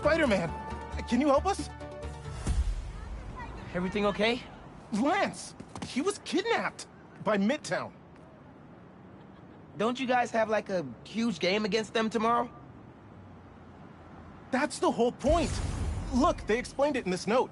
Spider-Man. Can you help us? Everything okay? Lance! He was kidnapped by Midtown. Don't you guys have like a huge game against them tomorrow? That's the whole point. Look, they explained it in this note.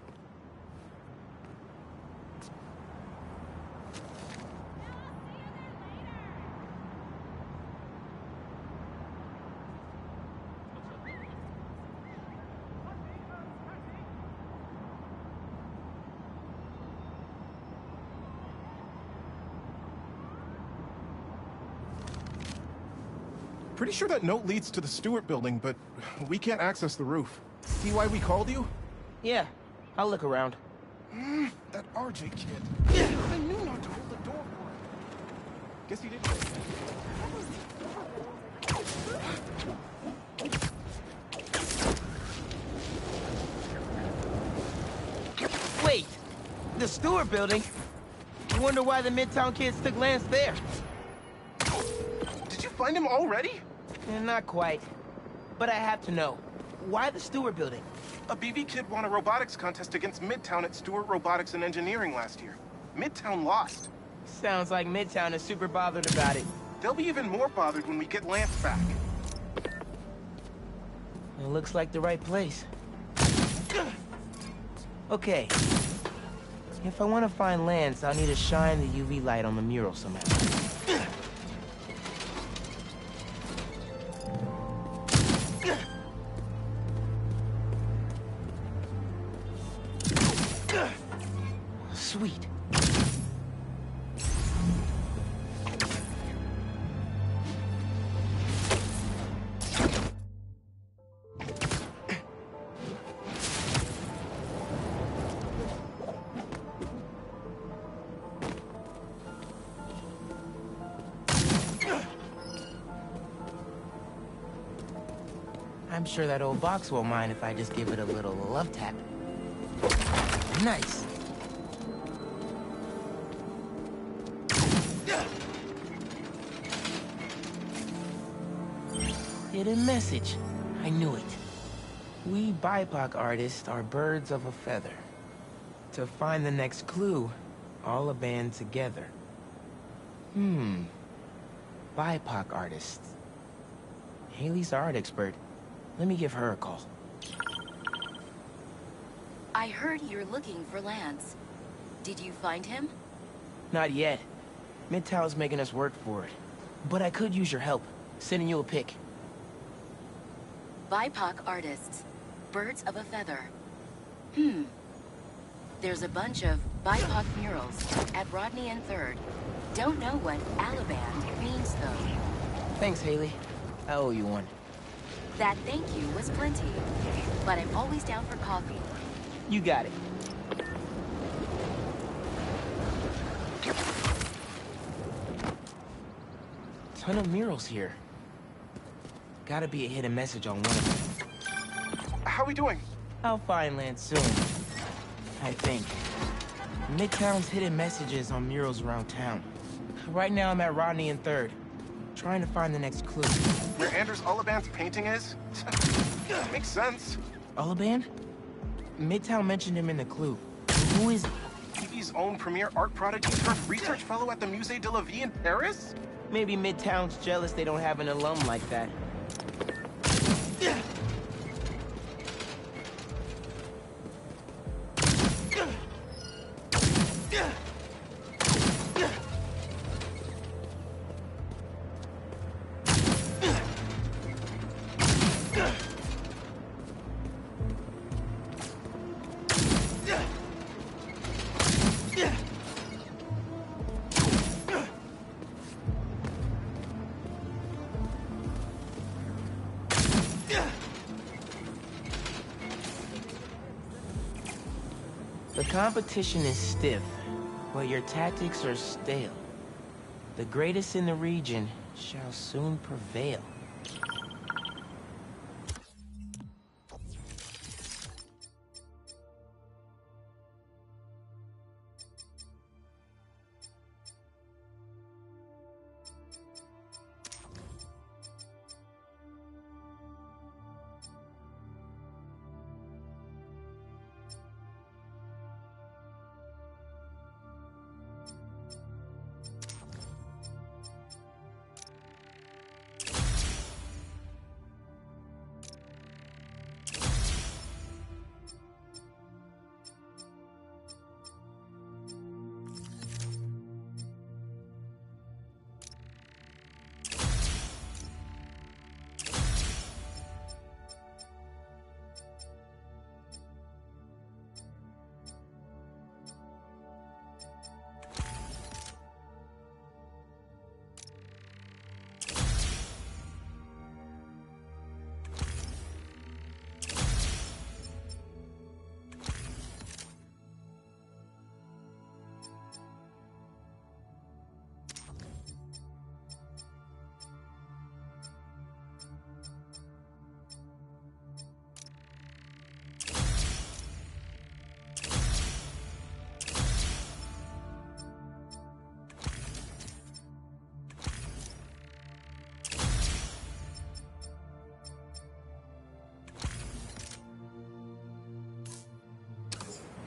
Pretty sure that note leads to the Stewart building, but we can't access the roof. See why we called you? Yeah, I'll look around. That RJ kid. I knew not to hold the door for him. Guess he didn't. Wait! The Stewart building? I wonder why the Midtown kids took Lance there. Did you find him already? Not quite. But I have to know. Why the Stewart building? A BB kid won a robotics contest against Midtown at Stewart Robotics and Engineering last year. Midtown lost. Sounds like Midtown is super bothered about it. They'll be even more bothered when we get Lance back. It looks like the right place. Okay. If I want to find Lance, I'll need to shine the UV light on the mural somehow. Sweet. I'm sure that old box won't mind if I just give it a little love tap. Nice. Hidden message. I knew it. We BIPOC artists are birds of a feather. To find the next clue, all a band together. BIPOC artists. Haley's our art expert. Let me give her a call. I heard you're looking for Lance. Did you find him? Not yet. Midtown's making us work for it. But I could use your help. Sending you a pic. BIPOC artists. Birds of a feather. There's a bunch of BIPOC murals at Rodney and 3rd. Don't know what Alaband means, though. Thanks, Haley. I owe you one. That thank you was plenty. But I'm always down for coffee. You got it. Ton of murals here. Gotta be a hidden message on one of them. How we doing? I'll find Lance soon. I think. Midtown's hidden messages on murals around town. Right now I'm at Rodney and 3rd. Trying to find the next clue. Where Anders Ullaband's painting is? Makes sense. Ullaband? Midtown mentioned him in the clue. Who is... TV's own premier art prodigy turned research fellow at the Musée de la Vie in Paris? Maybe Midtown's jealous they don't have an alum like that. The competition is stiff, but your tactics are stale. The greatest in the region shall soon prevail.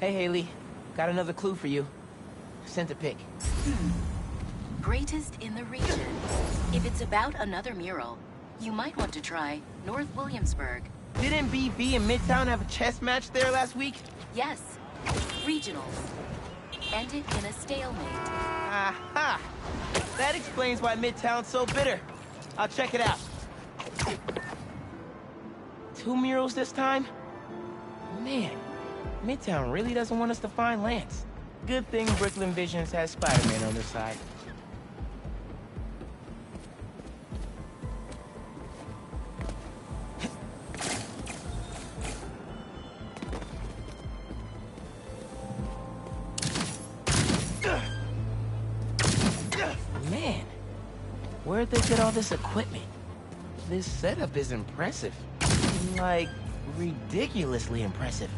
Hey, Haley. Got another clue for you. Sent a pic. Greatest in the region. If it's about another mural, you might want to try North Williamsburg. Didn't BB and Midtown have a chess match there last week? Yes, regionals. Ended in a stalemate. Aha! That explains why Midtown's so bitter. I'll check it out. 2 murals this time? Man, Midtown really doesn't want us to find Lance. Good thing Brooklyn Visions has Spider-Man on their side. Man, where'd they get all this equipment? This setup is impressive. Like, ridiculously impressive.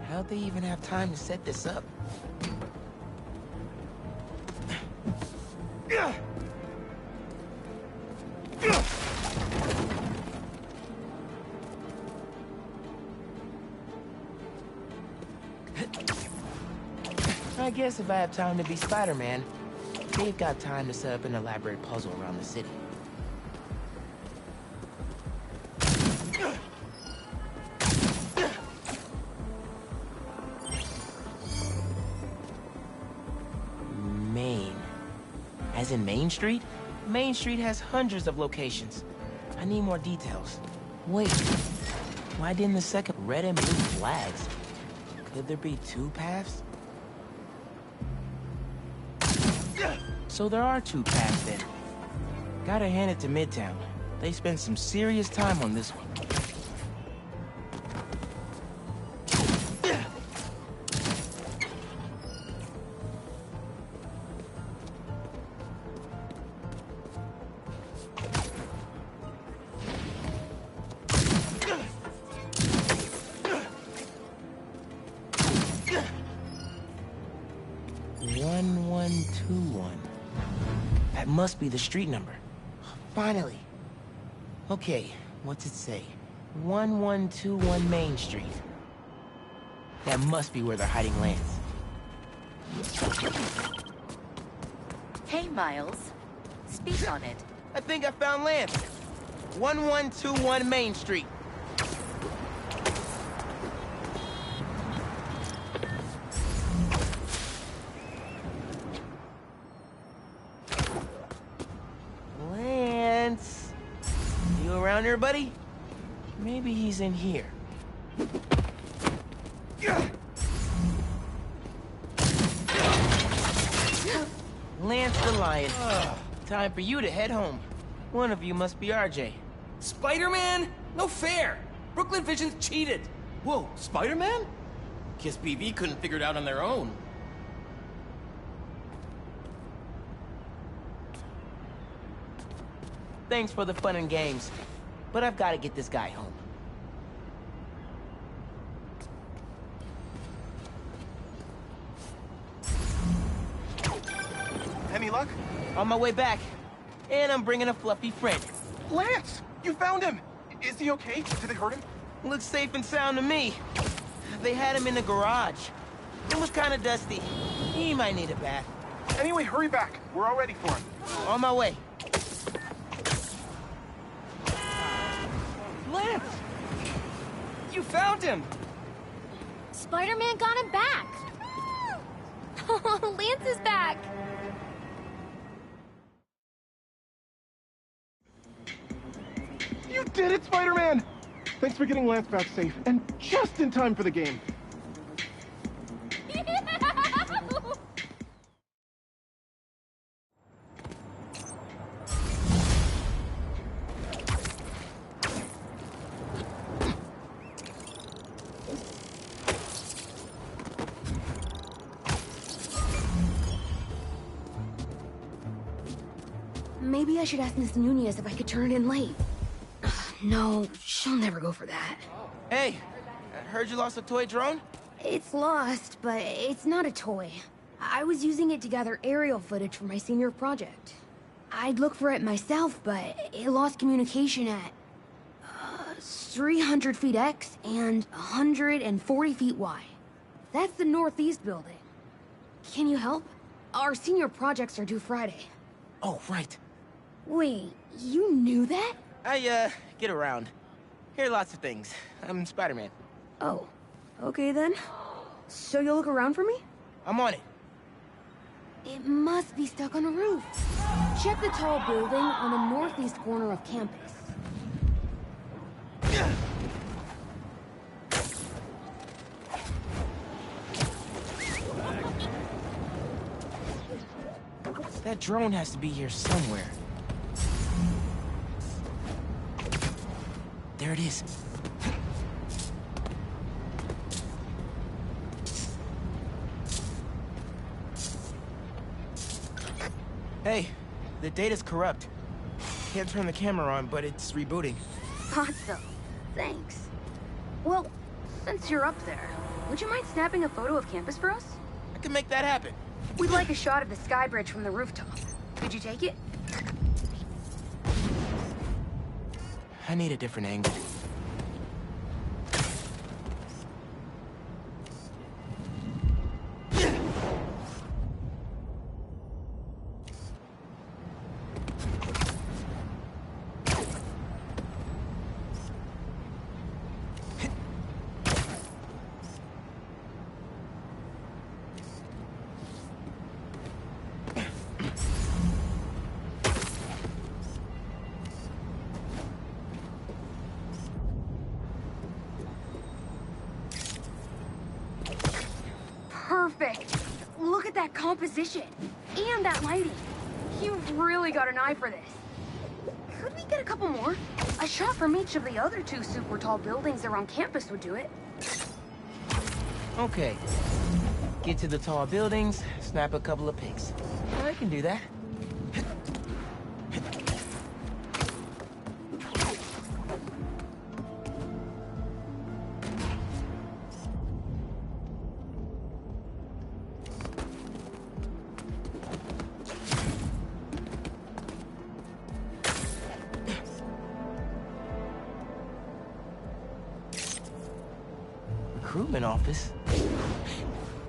How'd they even have time to set this up? I guess if I have time to be Spider-Man, they've got time to set up an elaborate puzzle around the city. Main. As in Main Street? Main Street has hundreds of locations. I need more details. Wait, why didn't the second red and blue flags? Could there be 2 paths? So there are 2 paths then. Gotta hand it to Midtown. They spent some serious time on this one. That must be the street number. Finally. Okay, what's it say? 1121 Main Street. That must be where they're hiding Lance. Hey, Miles. Speak on it. I think I found Lance. 1121 Main Street. Lance? You around here, buddy? Maybe he's in here. Lance the Lion. Time for you to head home. One of you must be RJ. Spider-Man? No fair! Brooklyn Visions cheated! Whoa, Spider-Man? Guess BB couldn't figure it out on their own. Thanks for the fun and games, but I've got to get this guy home. Any luck? On my way back, and I'm bringing a fluffy friend. Lance! You found him! Is he okay? Did they hurt him? Looks safe and sound to me. They had him in the garage. It was kind of dusty. He might need a bath. Anyway, hurry back. We're all ready for him. On my way. Lance! You found him! Spider-Man got him back! Oh, Lance is back! You did it, Spider-Man! Thanks for getting Lance back safe, and just in time for the game. Maybe I should ask Miss Nunez if I could turn it in late. No, she'll never go for that. Hey, I heard you lost a toy drone? It's lost, but it's not a toy. I was using it to gather aerial footage for my senior project. I'd look for it myself, but it lost communication at 300 feet X and 140 feet Y. That's the northeast building. Can you help? Our senior projects are due Friday. Oh, right. Wait, you knew that? I, get around. Hear lots of things. I'm Spider-Man. Oh, okay then. So you'll look around for me? I'm on it. It must be stuck on a roof. Check the tall building on the northeast corner of campus. That drone has to be here somewhere. There it is. Hey, the data's corrupt. Can't turn the camera on, but it's rebooting. Thought so. Thanks. Well, since you're up there, would you mind snapping a photo of campus for us? I can make that happen. We'd like a shot of the sky bridge from the rooftop. Could you take it? I need a different angle. Perfect! Look at that composition! And that lighting! You've really got an eye for this. Could we get a couple more? A shot from each of the other two super tall buildings around campus would do it. Okay. Get to the tall buildings, snap a couple of pics. I can do that. Recruitment office?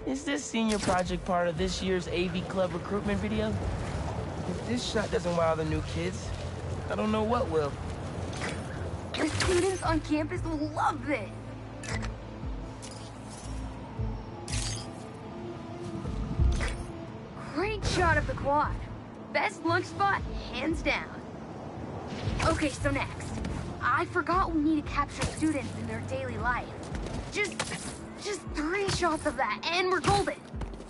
Is this senior project part of this year's AV Club recruitment video? If this shot doesn't wow the new kids, I don't know what will. The students on campus will love this! Great shot of the quad. Best lunch spot, hands down. Okay, so next. I forgot we need to capture students in their daily life. Just 3 shots of that, and we're golden.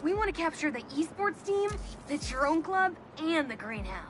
We want to capture the esports team, the drone club, and the greenhouse.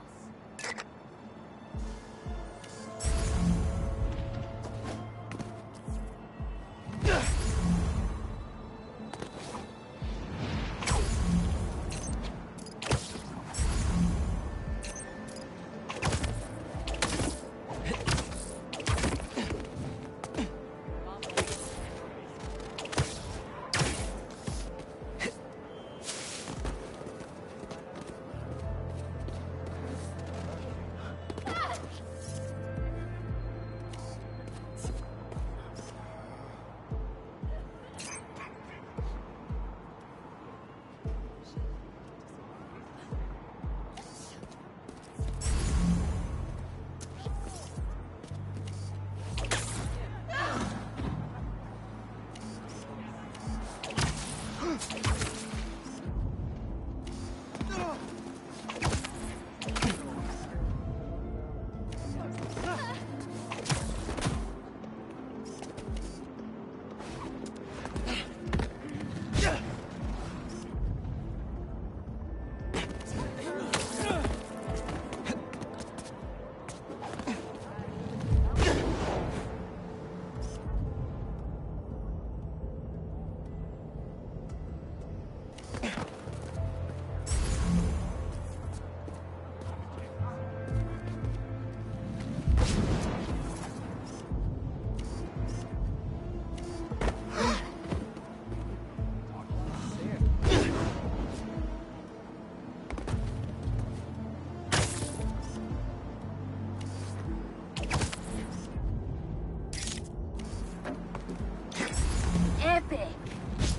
epic.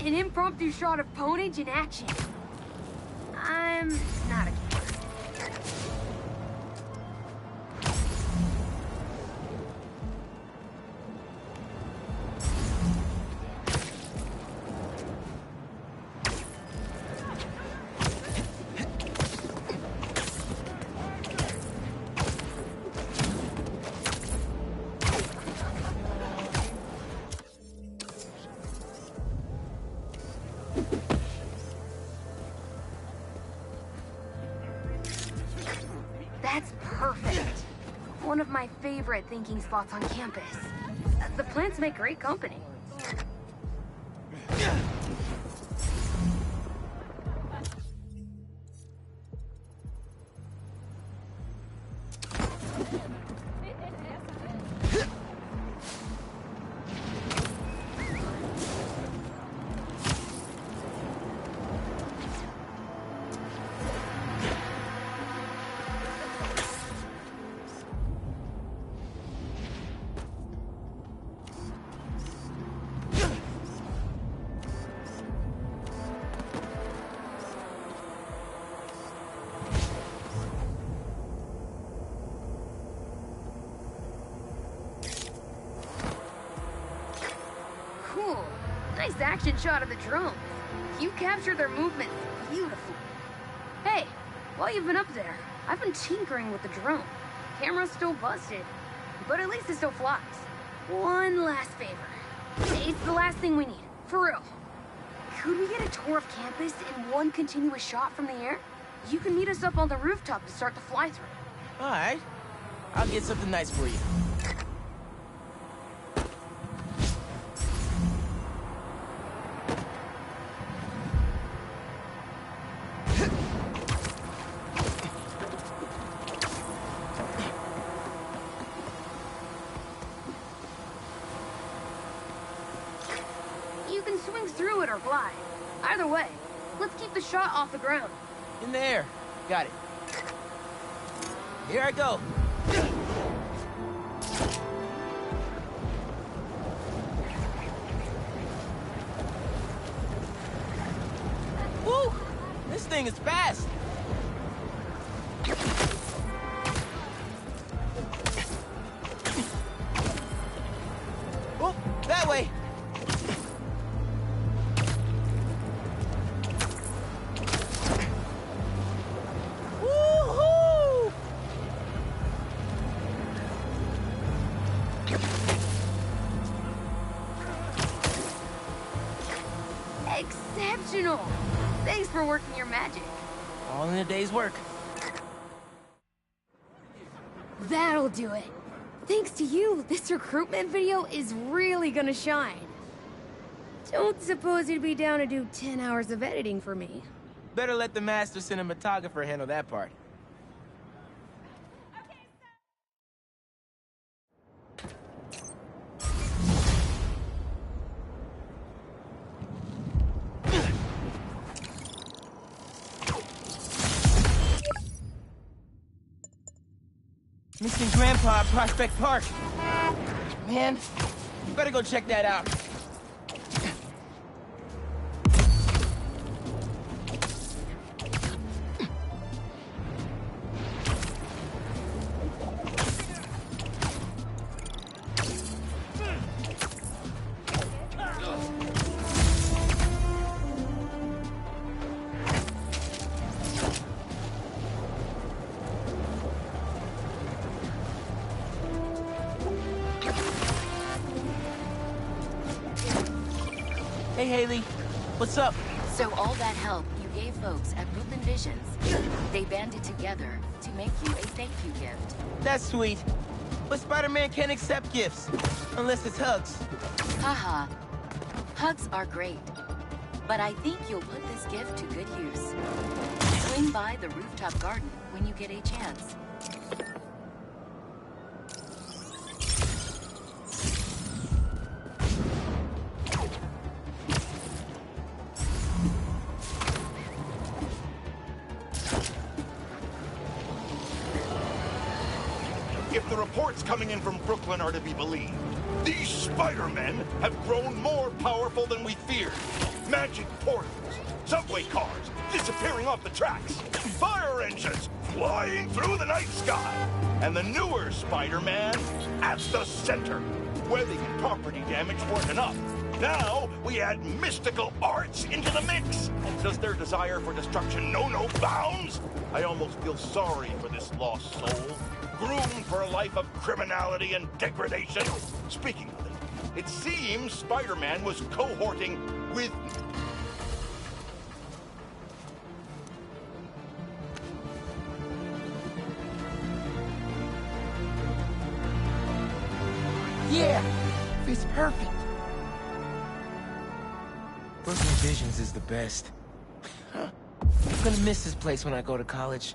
An impromptu shot of Ponage in action. I'm not a gamer. That's perfect. One of my favorite thinking spots on campus. The plants make great company. Cool. Nice action shot of the drone. You captured their movements beautifully. Hey, while you've been up there, I've been tinkering with the drone. Camera's still busted, but at least it still flies. One last favor. It's the last thing we need, for real. Could we get a tour of campus in one continuous shot from the air? You can meet us up on the rooftop to start the fly-through. All right. I'll get something nice for you. You can swing through it or glide. Either way, let's keep the shot off the ground. In the air. Got it. Here I go. Woo! This thing is fast. Oh, that way. Woo-hoo! Exceptional! Thanks for working your magic. All in a day's work. That'll do it. Thanks to you, this recruitment video is really gonna shine. Don't suppose you'd be down to do 10 hours of editing for me. Better let the master cinematographer handle that part. Missing Grandpa at Prospect Park. Man, you better go check that out. Hey, Haley. What's up? So all that help you gave folks at Brooklyn Visions, they banded together to make you a thank you gift. That's sweet. But Spider-Man can't accept gifts. Unless it's hugs. Haha. Hugs are great. But I think you'll put this gift to good use. Swing by the rooftop garden when you get a chance. If the reports coming in from Brooklyn are to be believed, These Spider-Men have grown more powerful than we feared. Magic portals, subway cars disappearing off the tracks, fire engines flying through the night sky, and the newer Spider-Man at the center. Weathing and property damage weren't enough. Now we add mystical arts into the mix. Does their desire for destruction know no bounds? I almost feel sorry for this lost soul, groomed for a life of criminality and degradation. Speaking of it seems Spider-Man was cohorting with... Yeah! Fits perfect. Brooklyn Visions is the best. I'm gonna miss this place when I go to college.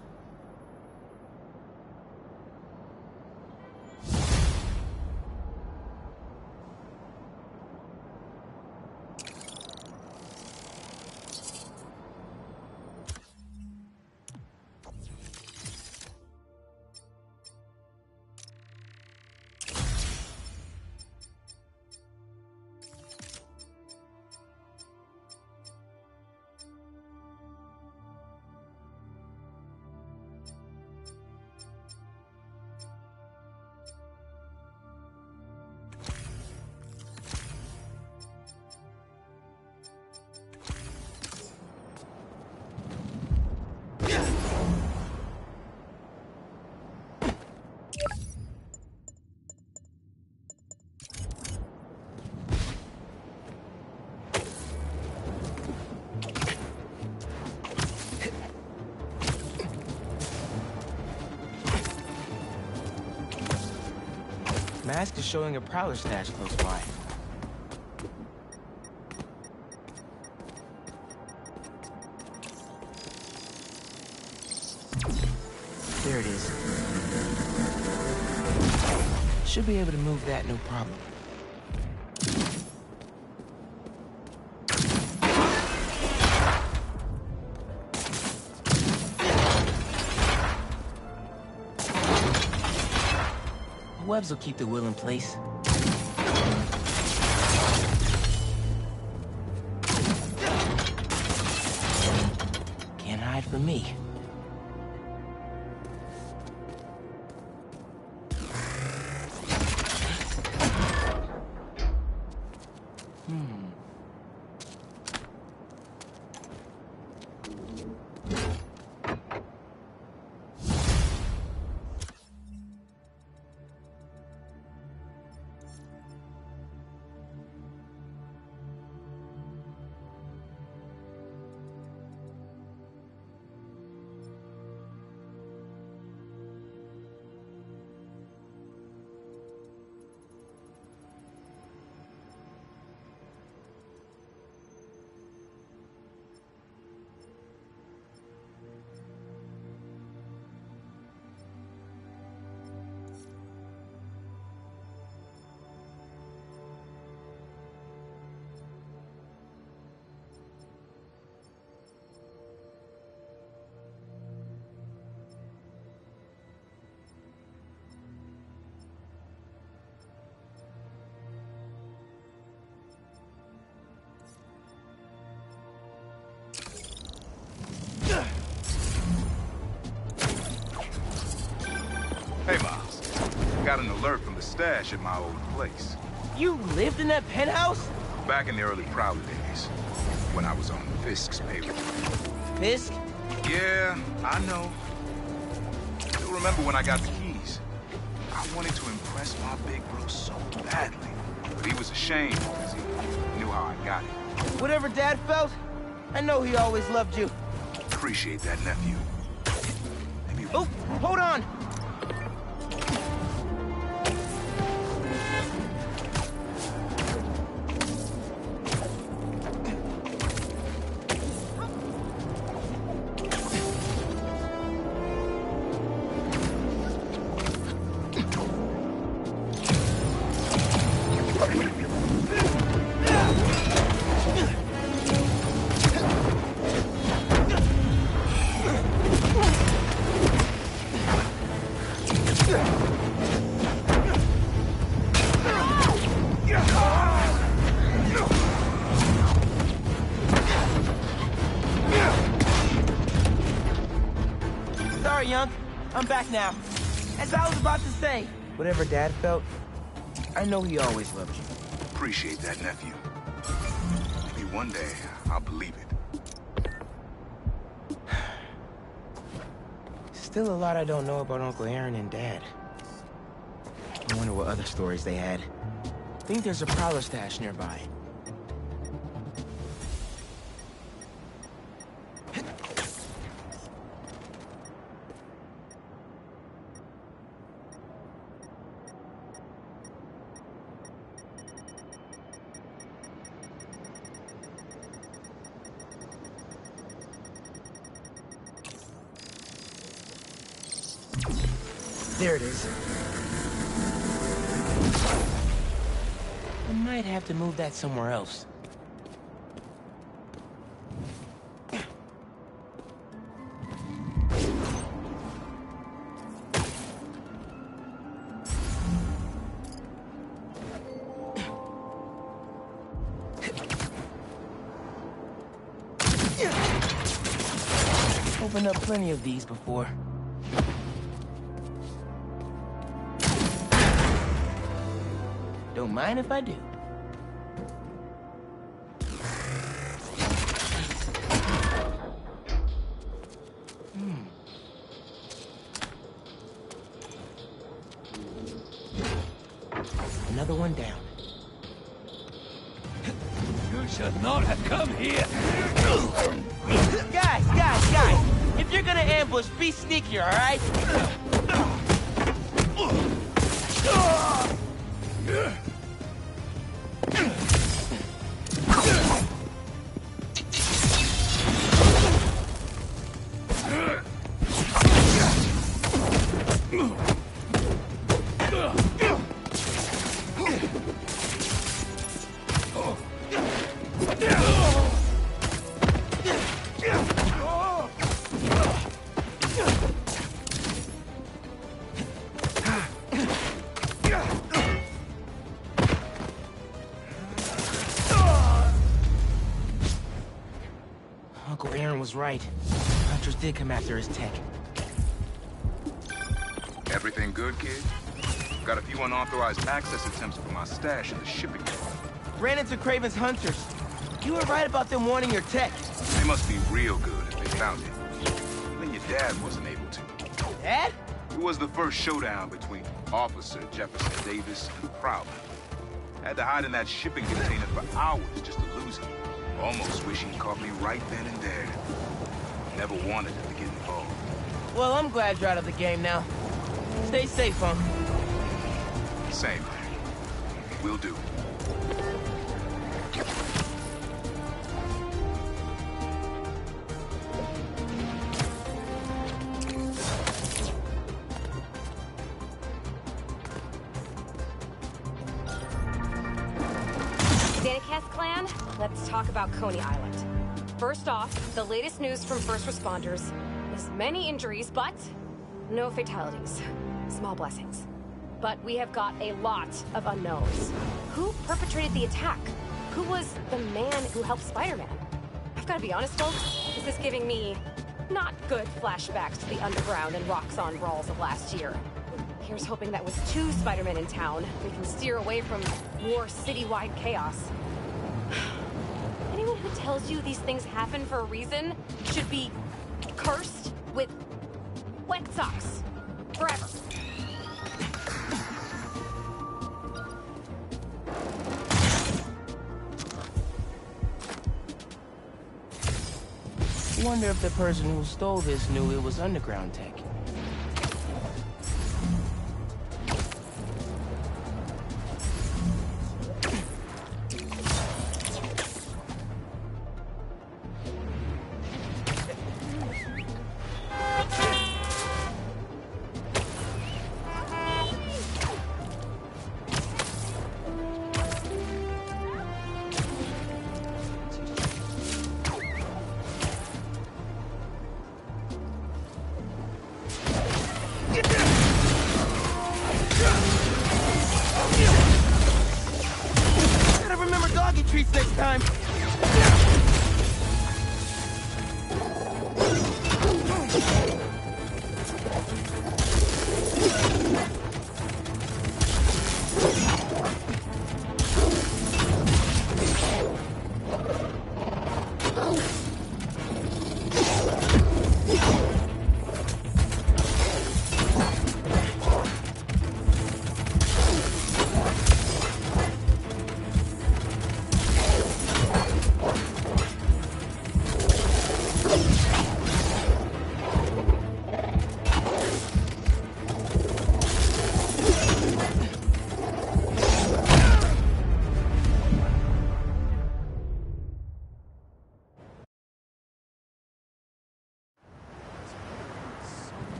Mask is showing a Prowler stash close by. There it is. Should be able to move that no problem. Webs will keep the wheel in place. Can't hide from me. Hey, Miles. Got an alert from the stash at my old place. You lived in that penthouse? Back in the early Prowler days, when I was on Fisk's payroll. Fisk? Yeah, I know. You'll remember when I got the keys. I wanted to impress my big bro so badly. But he was ashamed because he knew how I got it. Whatever Dad felt, I know he always loved you. Appreciate that, nephew. Maybe... Oh, hold on! sorry, Young. I'm back now. As I was about to say, whatever Dad felt, I know he always loved you. Appreciate that, nephew. Maybe one day I'll believe it. Still a lot I don't know about Uncle Aaron and Dad. I wonder what other stories they had. Think there's a prowler stash nearby. There it is. I might have to move that somewhere else. Opened up plenty of these before. Don't mind if I do. Another one down. You should not have come here. Guys! If you're gonna ambush, be sneakier, all right? Uncle Aaron was right. Hunters did come after his tech. Everything good, kid? Got a few unauthorized access attempts for my stash in the shipping yard. Ran into Craven's hunters. You were right about them wanting your tech. They must be real good if they found it. Even your dad wasn't able to. Dad? It was the first showdown between Officer Jefferson Davis and Prowler. Had to hide in that shipping container for hours just to lose him. Almost wish he'd caught me right then and there. Never wanted him to get involved. Well, I'm glad you're out of the game now. Stay safe, Unc. Same. Will do. Daniketh clan, let's talk about Coney Island. First off, the latest news from first responders is many injuries, but no fatalities. Small blessings. But we have got a lot of unknowns. Who perpetrated the attack? Who was the man who helped Spider-Man? I've got to be honest, folks, this is giving me not good flashbacks to the underground and Roxxon brawls of last year. Here's hoping that with 2 Spider-Men in town, we can steer away from more citywide chaos. Anyone who tells you these things happen for a reason should be cursed with wet socks. Forever. Wonder if the person who stole this knew it was underground tech. Gotta remember doggy treats next time.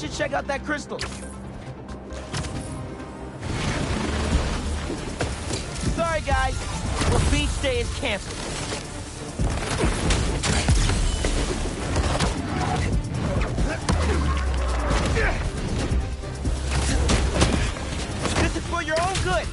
should check out that crystal. Sorry, guys. But beach day is canceled. This is for your own good.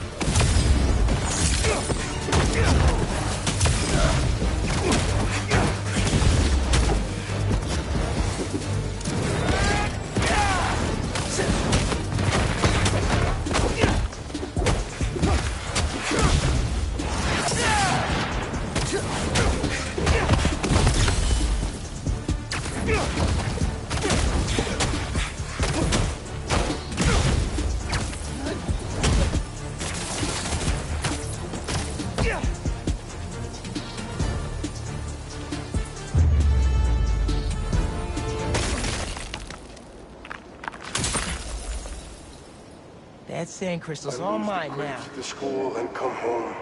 That sand crystal's all mine now. To the school and come home.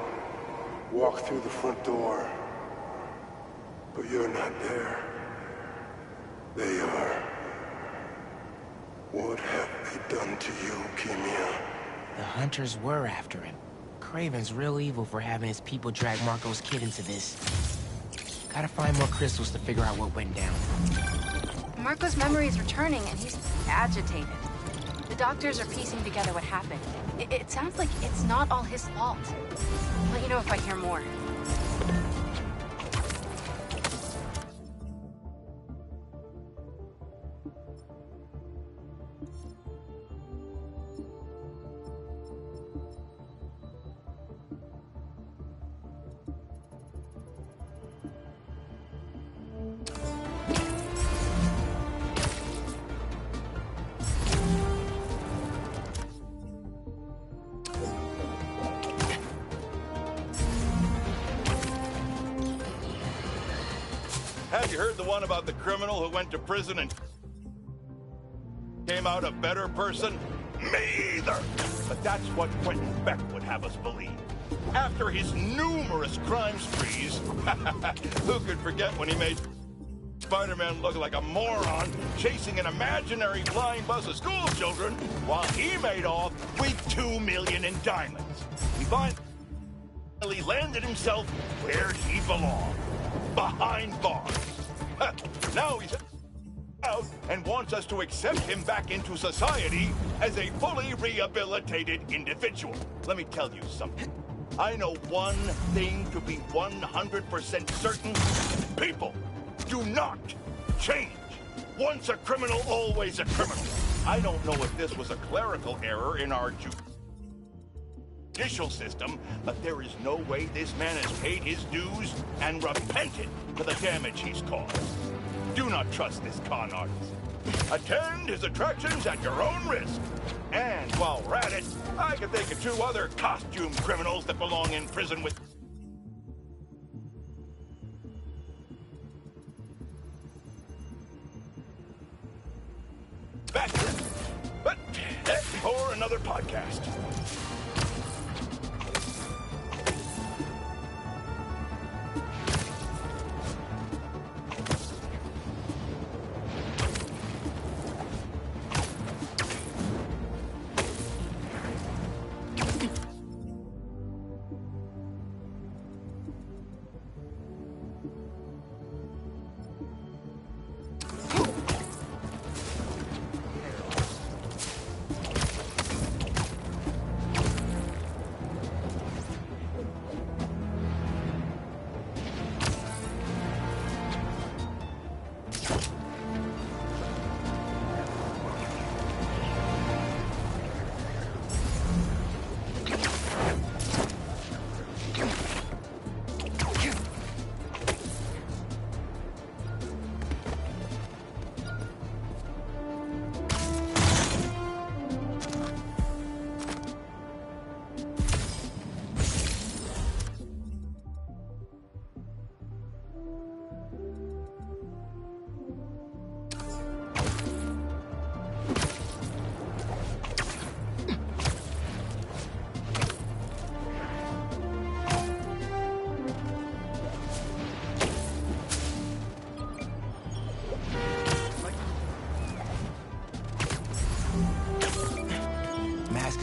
Walk through the front door. But you're not there. They are. What have they done to you, Keemia? The hunters were after him. Craven's real evil for having his people drag Marco's kid into this. Gotta find more crystals to figure out what went down. Marco's memory is returning and he's agitated. The doctors are piecing together what happened. It sounds like it's not all his fault. I'll let you know if I hear more. Have you heard the one about the criminal who went to prison and came out a better person? Me either. But that's what Quentin Beck would have us believe. After his numerous crime sprees, who could forget when he made Spider-Man look like a moron chasing an imaginary flying bus of school children while he made off with $2 million in diamonds. He finally landed himself where he belonged. Behind bars. Now he's out and wants us to accept him back into society as a fully rehabilitated individual. Let me tell you something. I know one thing to be 100% certain. People do not change. Once a criminal, always a criminal. I don't know if this was a clerical error in our judicial system, but there is no way this man has paid his dues and repented for the damage he's caused. Do not trust this con artist. Attend his attractions at your own risk. And while we're at it, I can think of 2 other costume criminals that belong in prison with... Bastard. But that's for another podcast.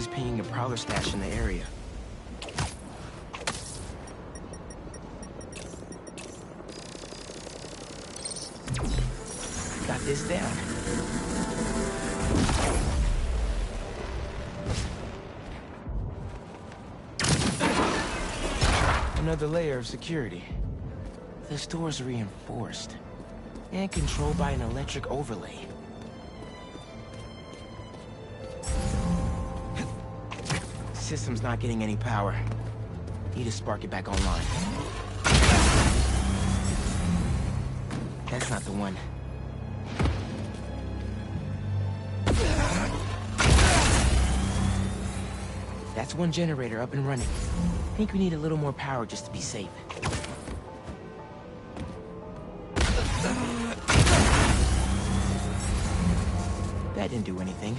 is pinging a prowler stash in the area. Got this down. Another layer of security. This door's reinforced and controlled by an electric overlay. System's not getting any power. Need to spark it back online. That's not the one. That's one generator up and running. Think we need a little more power just to be safe. That didn't do anything.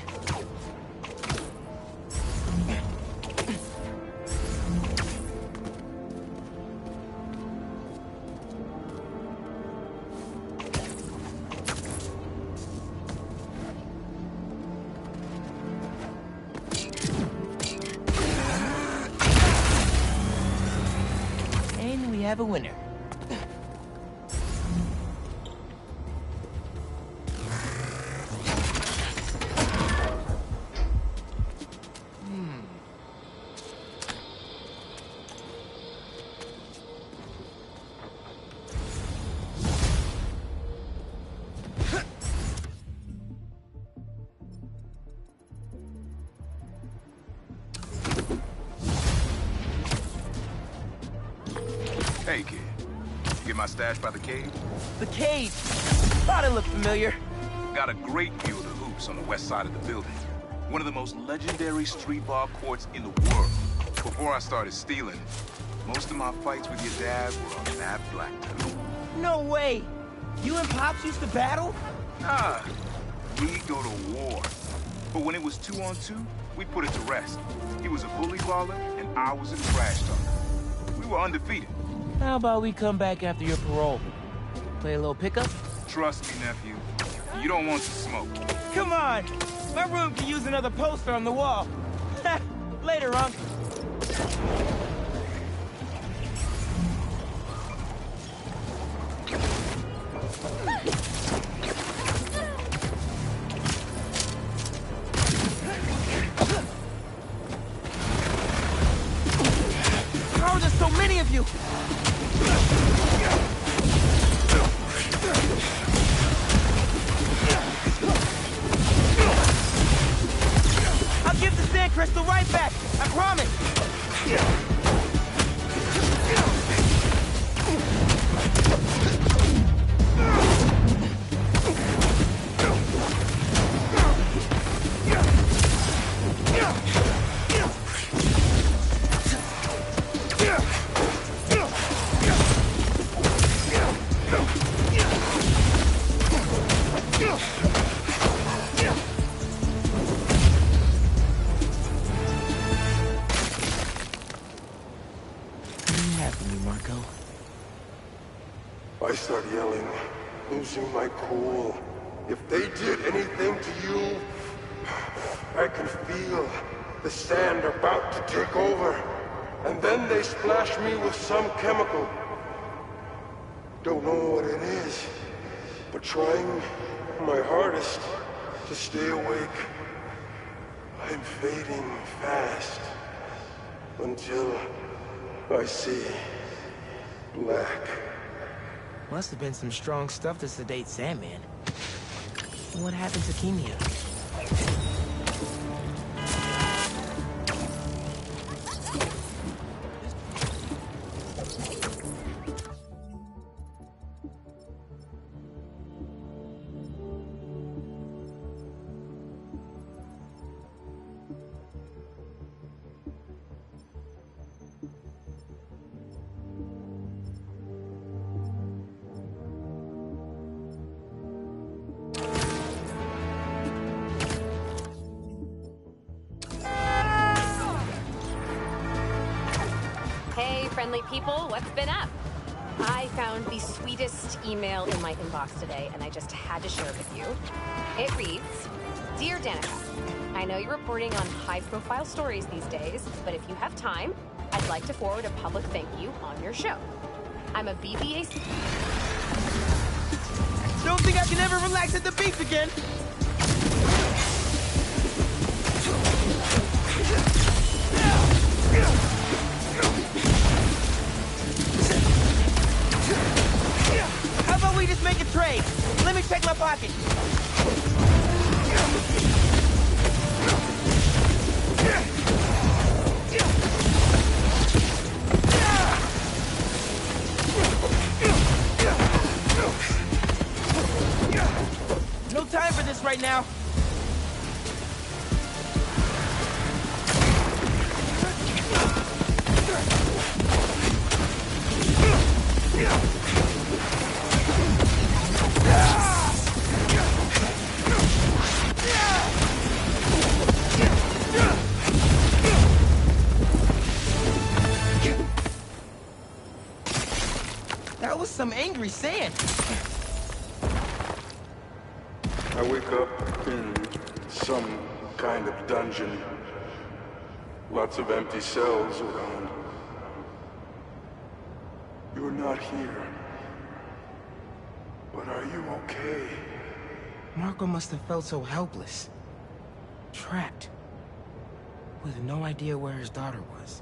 And we have a winner. Hey, kid. You get my stash by the cave? The cave! Thought it looked familiar. Got a great view of the hoops on the west side of the building. One of the most legendary street ball courts in the world. Before I started stealing, most of my fights with your dad were on that blacktop. No way! You and Pops used to battle? Nah, we go to war. But when it was 2-on-2, we put it to rest. He was a bully baller, and I was a trash talker. We were undefeated. How about we come back after your parole? Play a little pickup? Trust me, nephew. You don't want to smoke. Come on! My room can use another poster on the wall. Later, Unc. How are there so many of you? I'll give the sand crystal right back. I promise. I start yelling, losing my cool. If they did anything to you, I can feel the sand about to take over. And then they splash me with some chemical. Don't know what it is, but trying my hardest to stay awake. I'm fading fast until I see black. Must have been some strong stuff to sedate Sandman. What happened to Kimia? Friendly people, what's been up? I found the sweetest email in my inbox today, and I just had to share it with you. It reads, Dear Danica, I I know you're reporting on high-profile stories these days, but if you have time, I'd like to forward a public thank you on your show. I'm a BBA... Don't think I can ever relax at the beach again. How about we just make a trade? Let me check my pocket. No time for this right now. That was some angry sand. I wake up in some kind of dungeon. Lots of empty cells around. You're not here. But are you okay? Marco must have felt so helpless. Trapped. With no idea where his daughter was.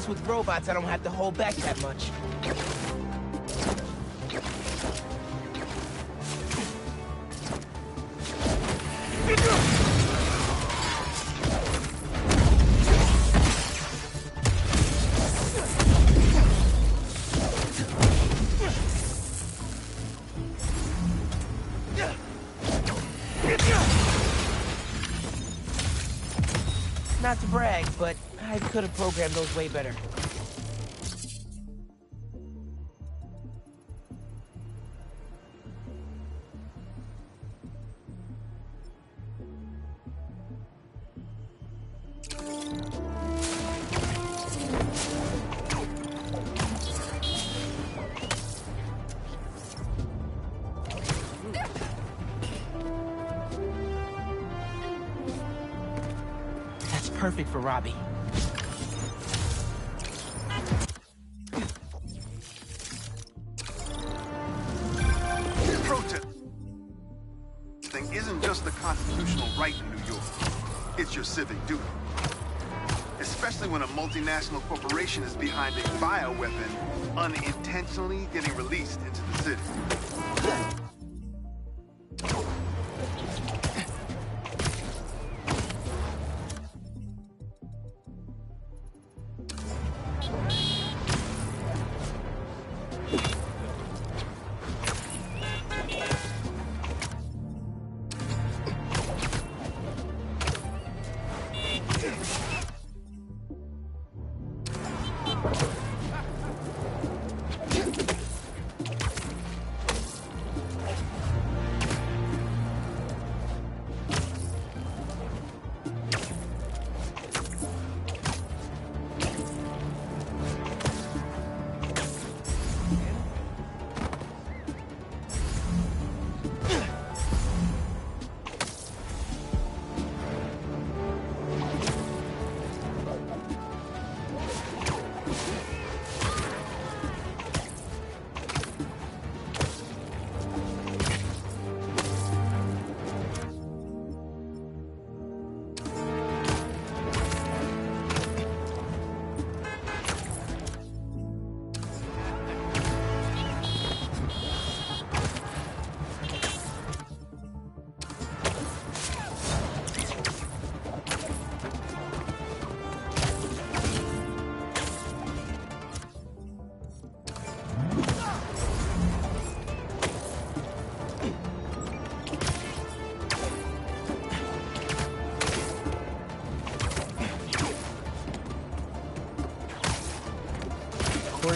With robots, I don't have to hold back that much. Not to brag, but I could have programmed those way better. That's perfect for Robbie. Protesting isn't just a constitutional right in New York. It's your civic duty. Especially when a multinational corporation is behind a bioweapon unintentionally getting released into the city.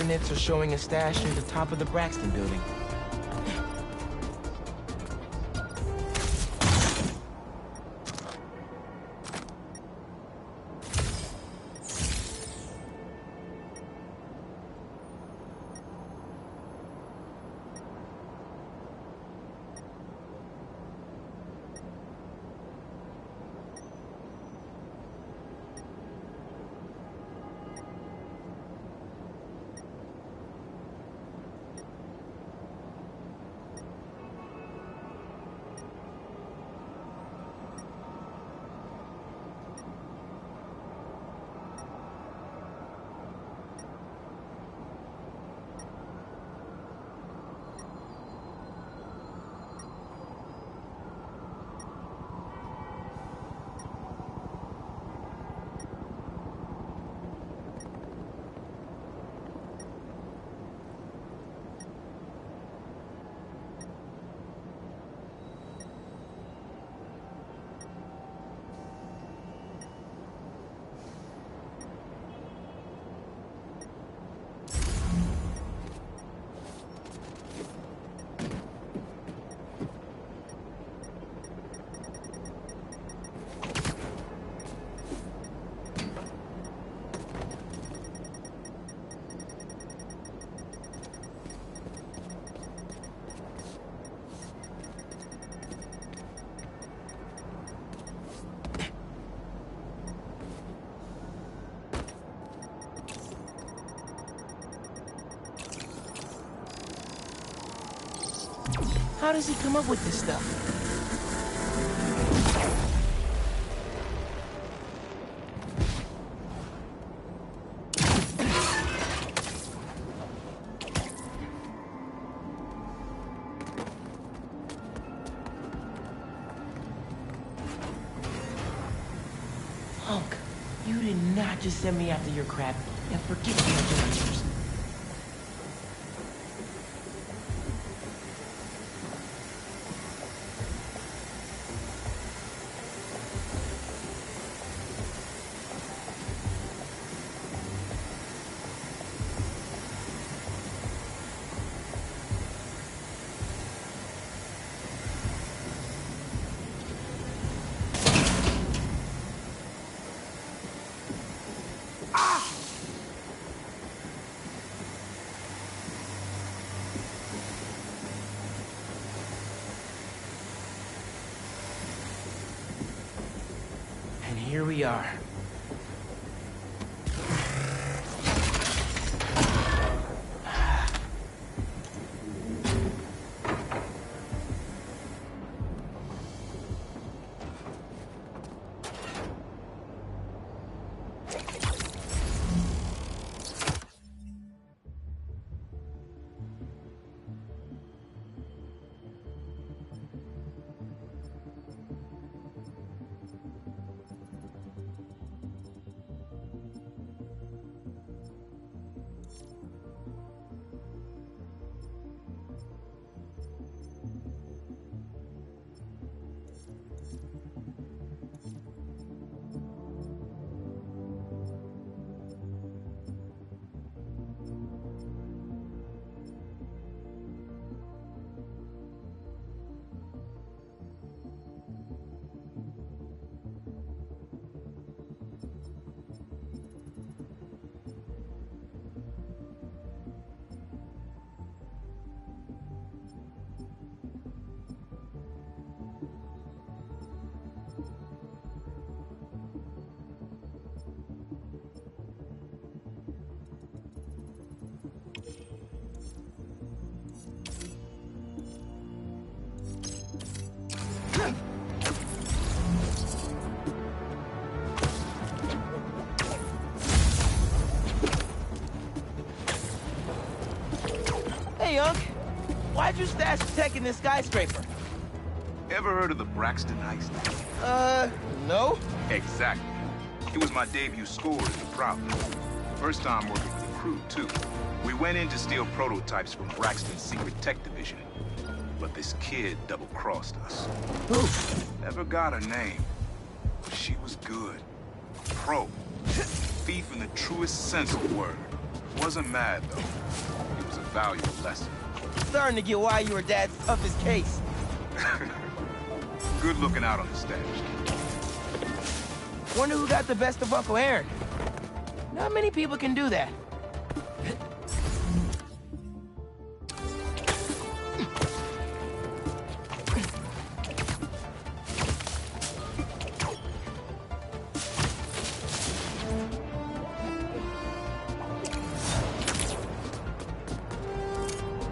coordinates are showing a stash near the top of the Braxton building. How does he come up with this stuff? Hunk, you did not just send me after your crap and forget your adventures. Here we are. Hey, Unc. Why'd you stash the tech in this skyscraper? Ever heard of the Braxton heist? No. Exactly. It was my debut score as the prop. First time working with the crew, too. We went in to steal prototypes from Braxton's secret tech division. But this kid double-crossed us. Who? Never got her name. But she was good. Pro. Thief in the truest sense of the word. Wasn't mad, though. It was a valuable lesson. Starting to get why your dad's toughest case. Good looking out on the stage. Wonder who got the best of Uncle Aaron. Not many people can do that.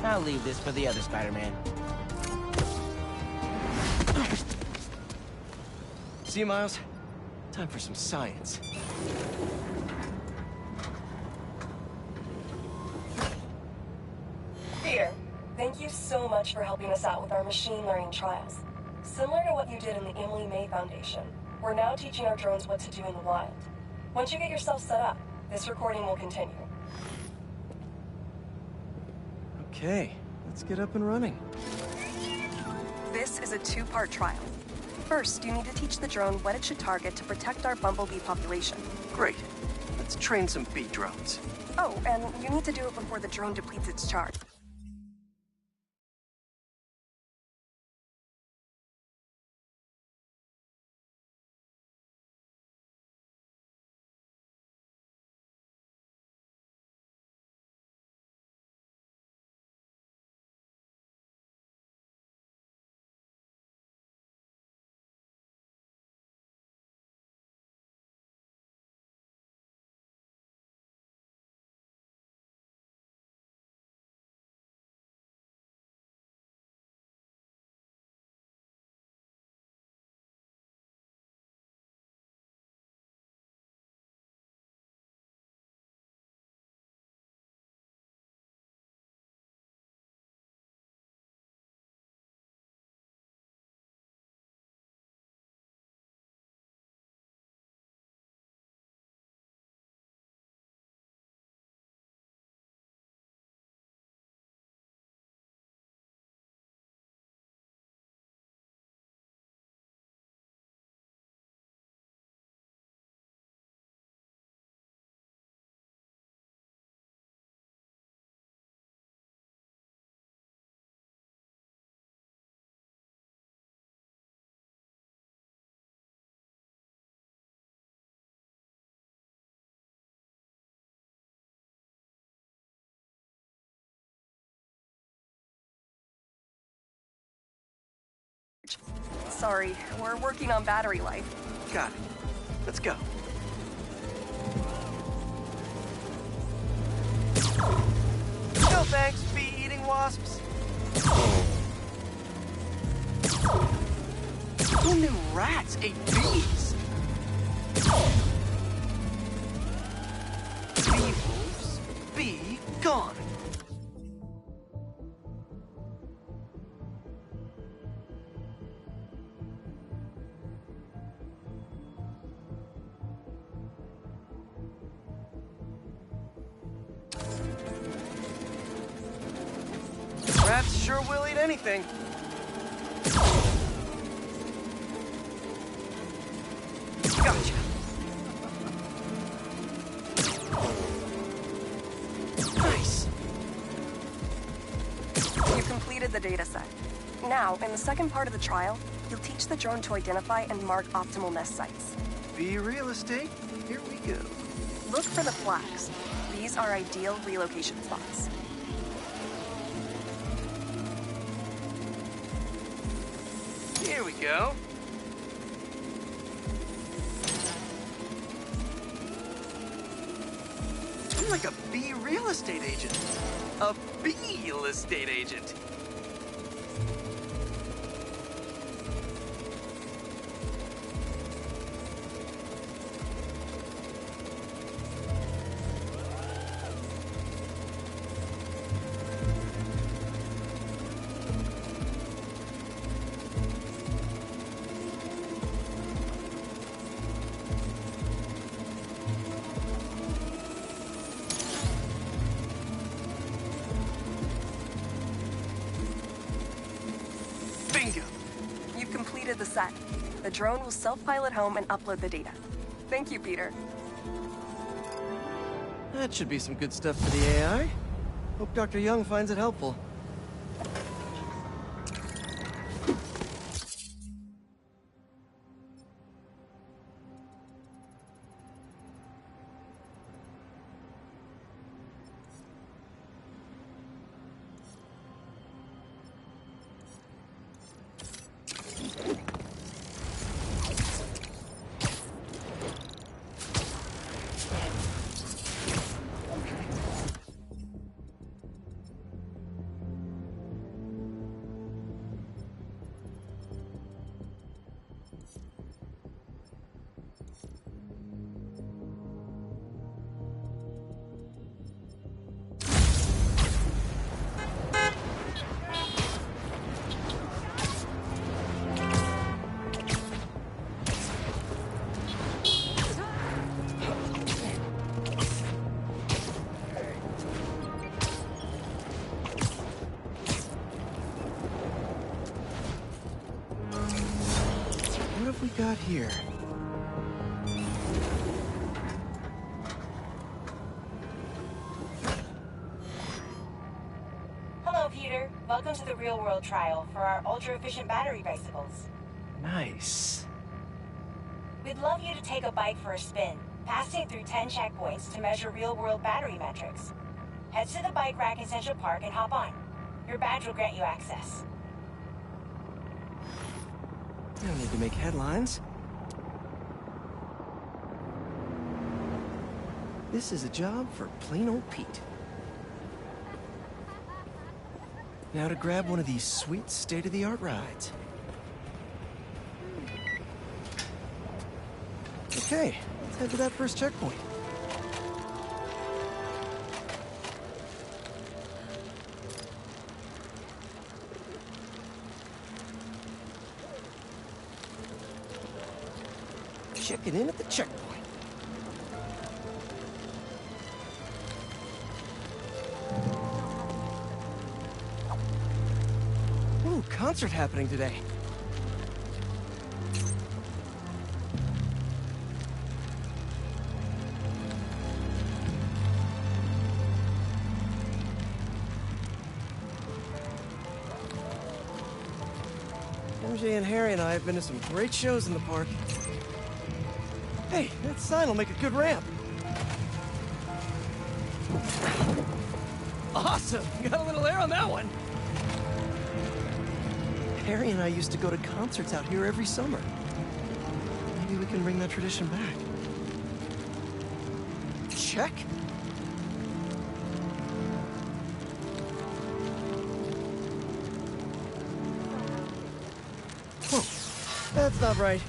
I'll leave this for the other Spider-Man. See, Miles? Time for some science. Peter, thank you so much for helping us out with our machine learning trials. Similar to what you did in the Emily May Foundation, we're now teaching our drones what to do in the wild. Once you get yourself set up, this recording will continue. Okay, let's get up and running. This is a two-part trial. First, you need to teach the drone what it should target to protect our bumblebee population. Great. Let's train some bee drones. Oh, and you need to do it before the drone depletes its charge. Sorry, we're working on battery life. Got it. Let's go. No thanks, bee-eating wasps. Who knew rats ate bees? Bee wolves, be gone. Rats sure will eat anything. Gotcha. Nice. You completed the data set. Now, in the second part of the trial, you'll teach the drone to identify and mark optimal nest sites. Bee real estate, here we go. Look for the flags. These are ideal relocation spots. Here we go. I'm like a bee real estate agent. A bee real estate agent. Bingo! You've completed the set. The drone will self-pilot home and upload the data. Thank you, Peter. That should be some good stuff for the AI. Hope Dr. Young finds it helpful. What have we got here? Hello, Peter. Welcome to the real-world trial for our ultra-efficient battery bicycles. Nice. We'd love you to take a bike for a spin, passing through 10 checkpoints to measure real-world battery metrics. Head to the bike rack in Central Park and hop on. Your badge will grant you access. I don't need to make headlines. This is a job for plain old Pete. Now to grab one of these sweet state-of-the-art rides. Okay, let's head to that first checkpoint. Checking in at the checkpoint. Ooh, concert happening today. MJ and Harry and I have been to some great shows in the park. Hey, that sign will make a good ramp. Awesome! Got a little air on that one. Harry and I used to go to concerts out here every summer. Maybe we can bring that tradition back. Check. Whoa, that's not right.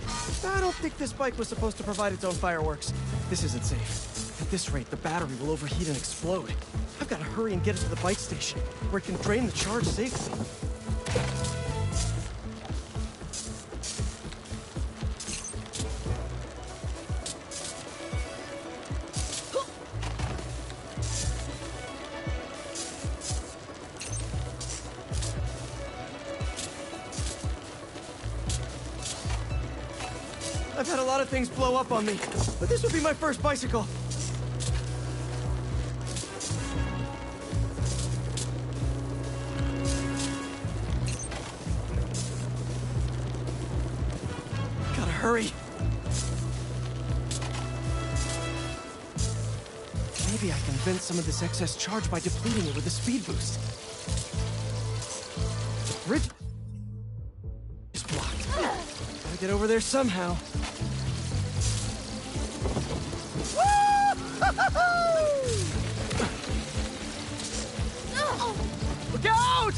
I don't think this bike was supposed to provide its own fireworks. This isn't safe. At this rate, the battery will overheat and explode. I've got to hurry and get it to the bike station, where it can drain the charge safely. I've had a lot of things blow up on me, but this will be my first bicycle. Gotta hurry. Maybe I can vent some of this excess charge by depleting it with a speed boost. The bridge is blocked. Gotta get over there somehow. Look out!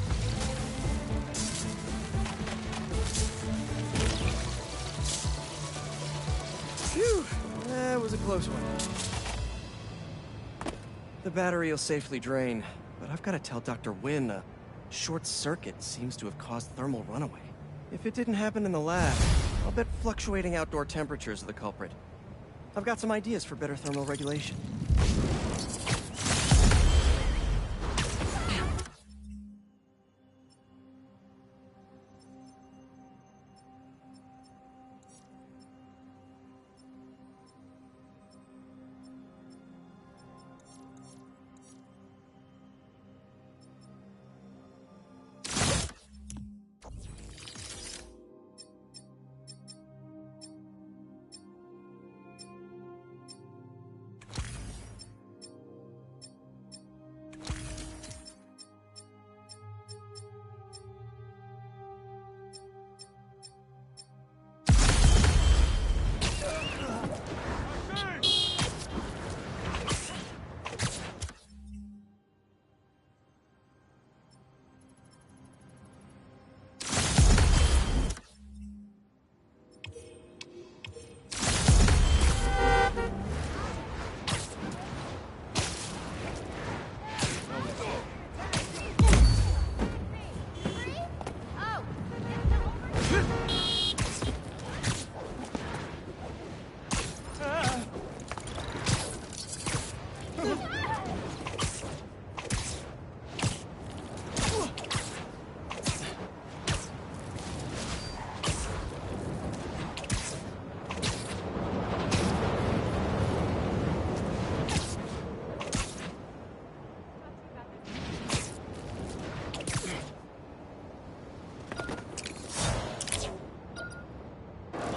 Phew, that was a close one. The battery will safely drain, but I've got to tell Dr. Wynn a short circuit seems to have caused thermal runaway. If it didn't happen in the lab, I'll bet fluctuating outdoor temperatures are the culprit. I've got some ideas for better thermal regulation.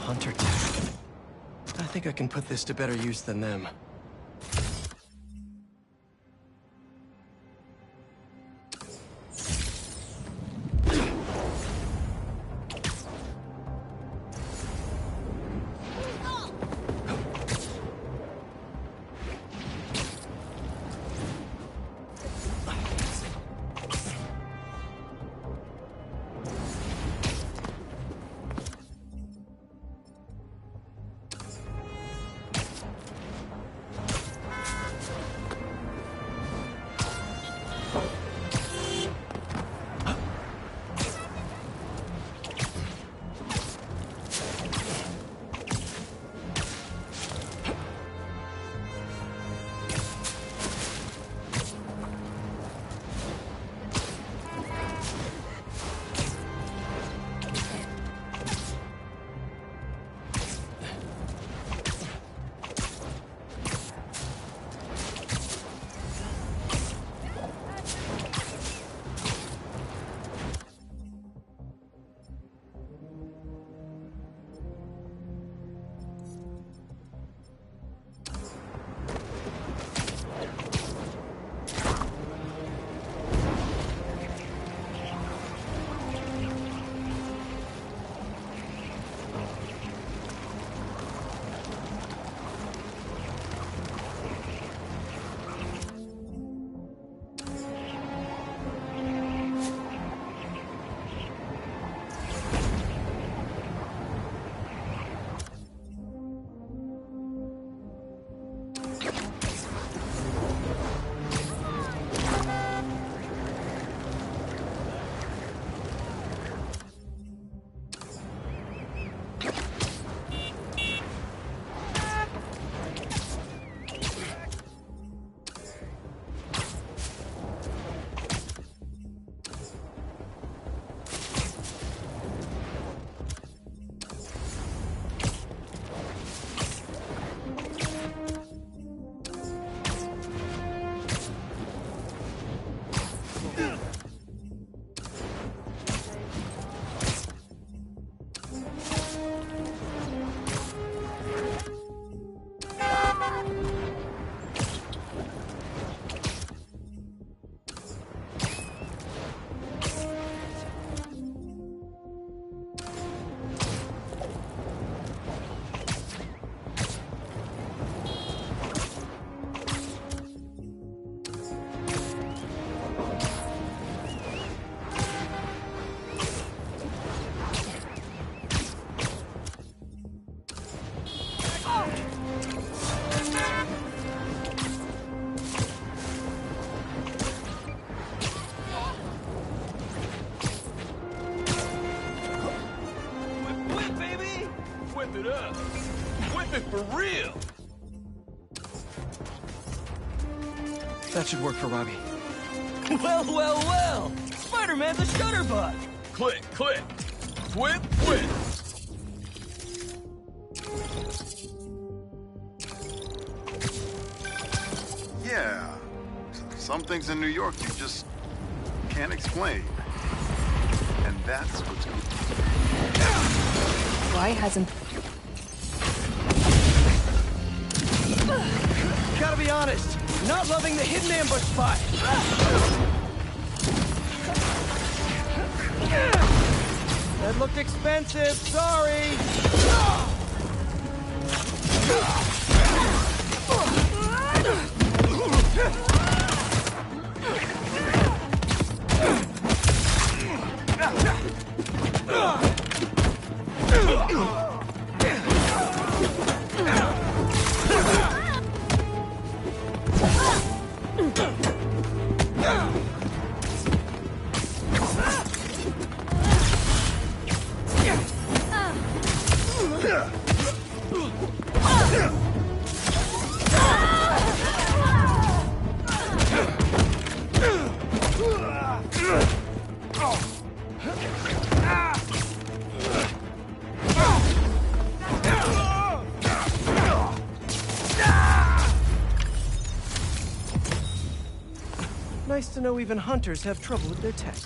Hunter tech. I think I can put this to better use than them. For real! That should work for Robbie. Well, well, well! Spider-Man's a shutterbug! Click, click! Whip, whip! Yeah. Some things in New York you just can't explain. And that's what's good. Why hasn't... Gotta be honest, not loving the hidden ambush spot. That looked expensive, sorry. Nice to know even hunters have trouble with their tech.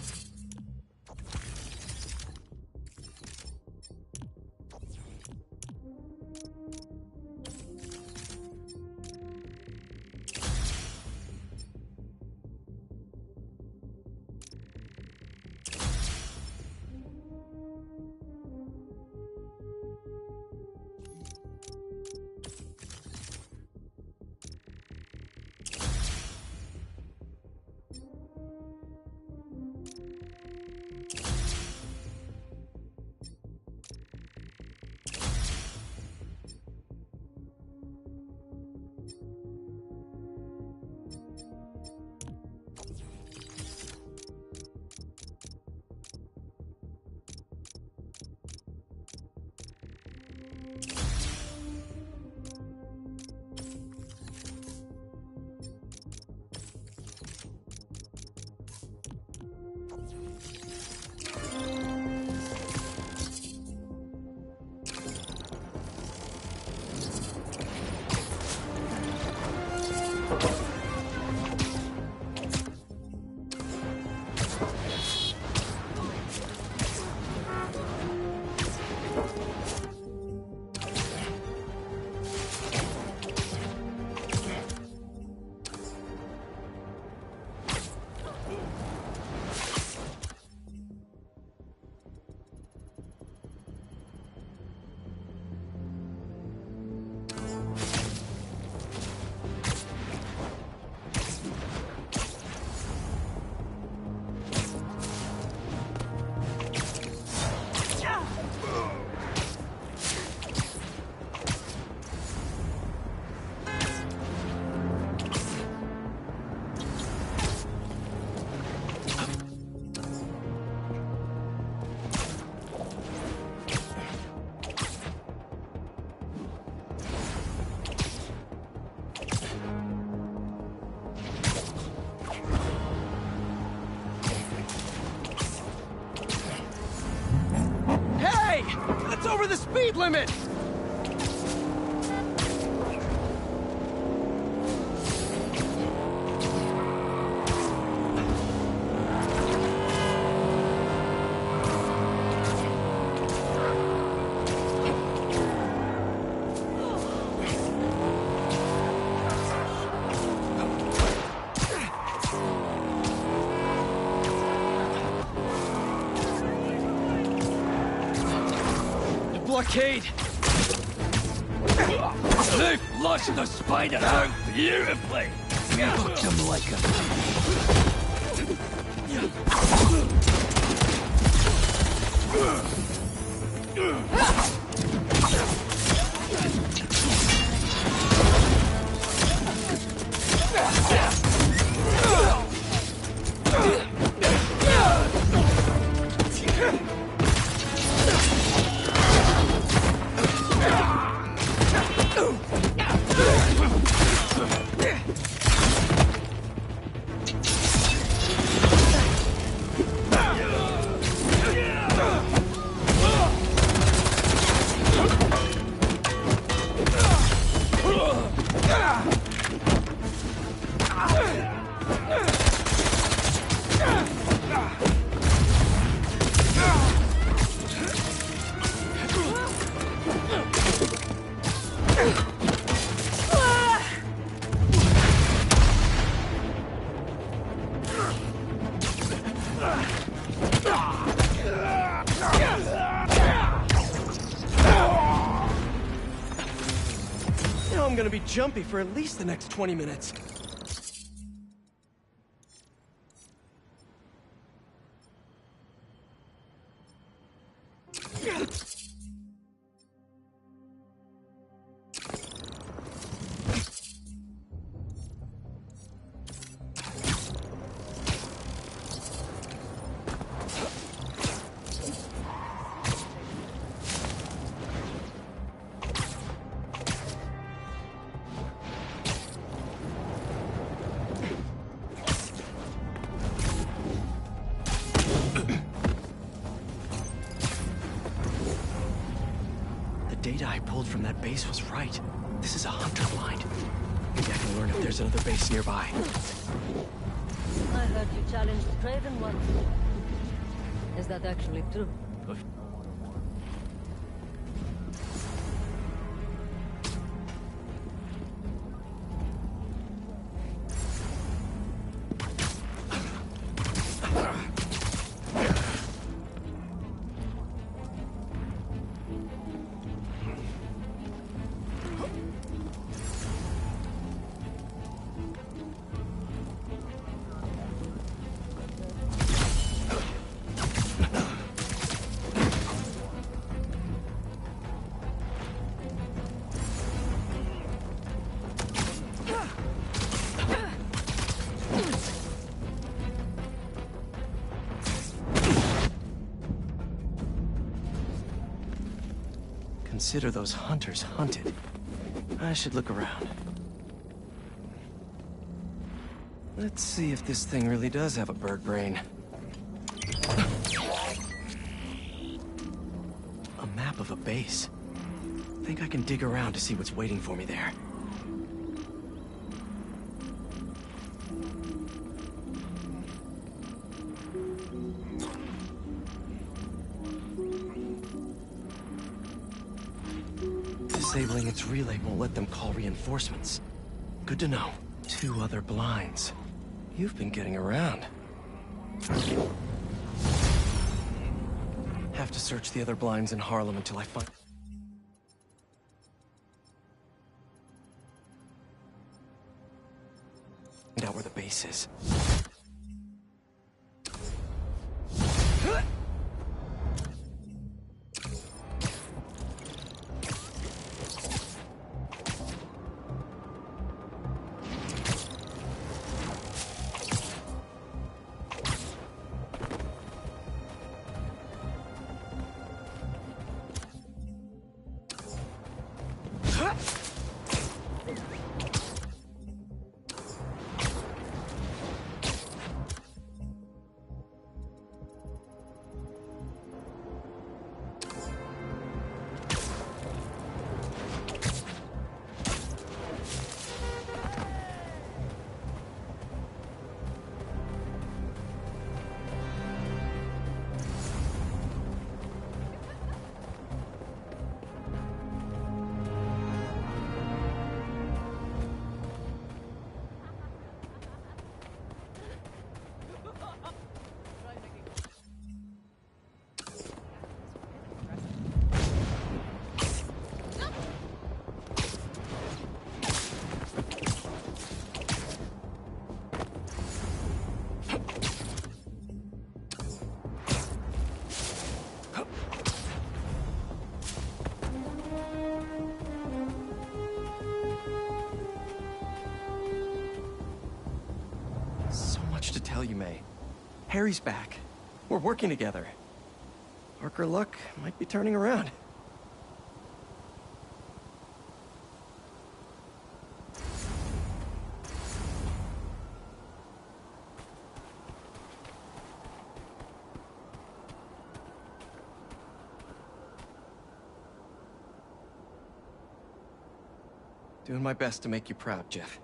Over the speed limit! Blockade! They've flushed the spider out beautifully! Cooked them like I'm gonna be jumpy for at least the next 20 minutes. Data I pulled from that base was right. This is a hunter blind. Maybe I can learn if there's another base nearby. I heard you challenged Craven once. Is that actually true? Consider those hunters hunted. I should look around. Let's see if this thing really does have a bird brain. A map of a base. Think I can dig around to see what's waiting for me there. Disabling its relay won't let them call reinforcements. Good to know. 2 other blinds. You've been getting around. Have to search the other blinds in Harlem until I find out where the base is. Tell you, May. Harry's back. We're working together. Parker luck might be turning around. Doing my best to make you proud, Jeff.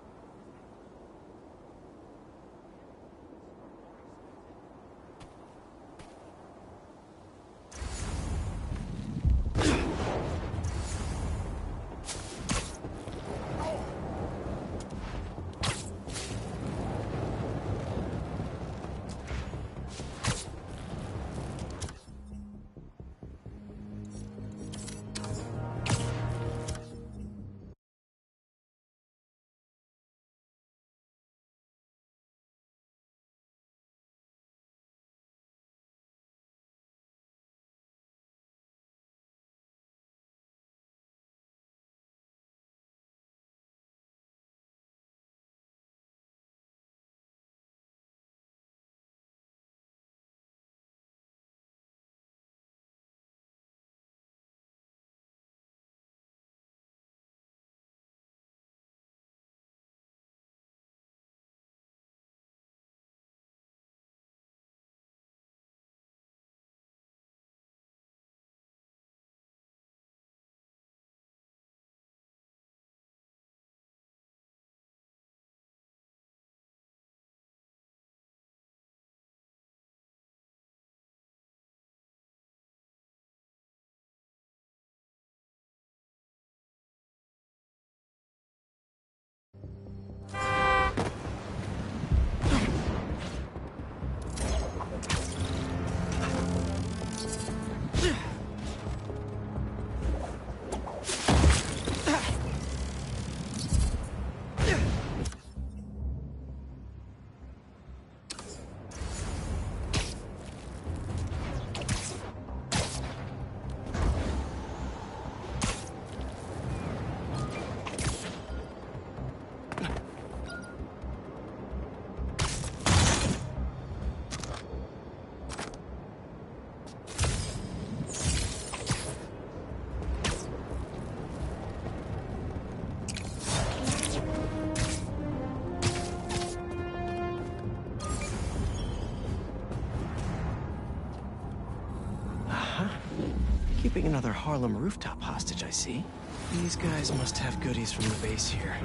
keeping another Harlem rooftop hostage, I see. These guys must have goodies from the base here.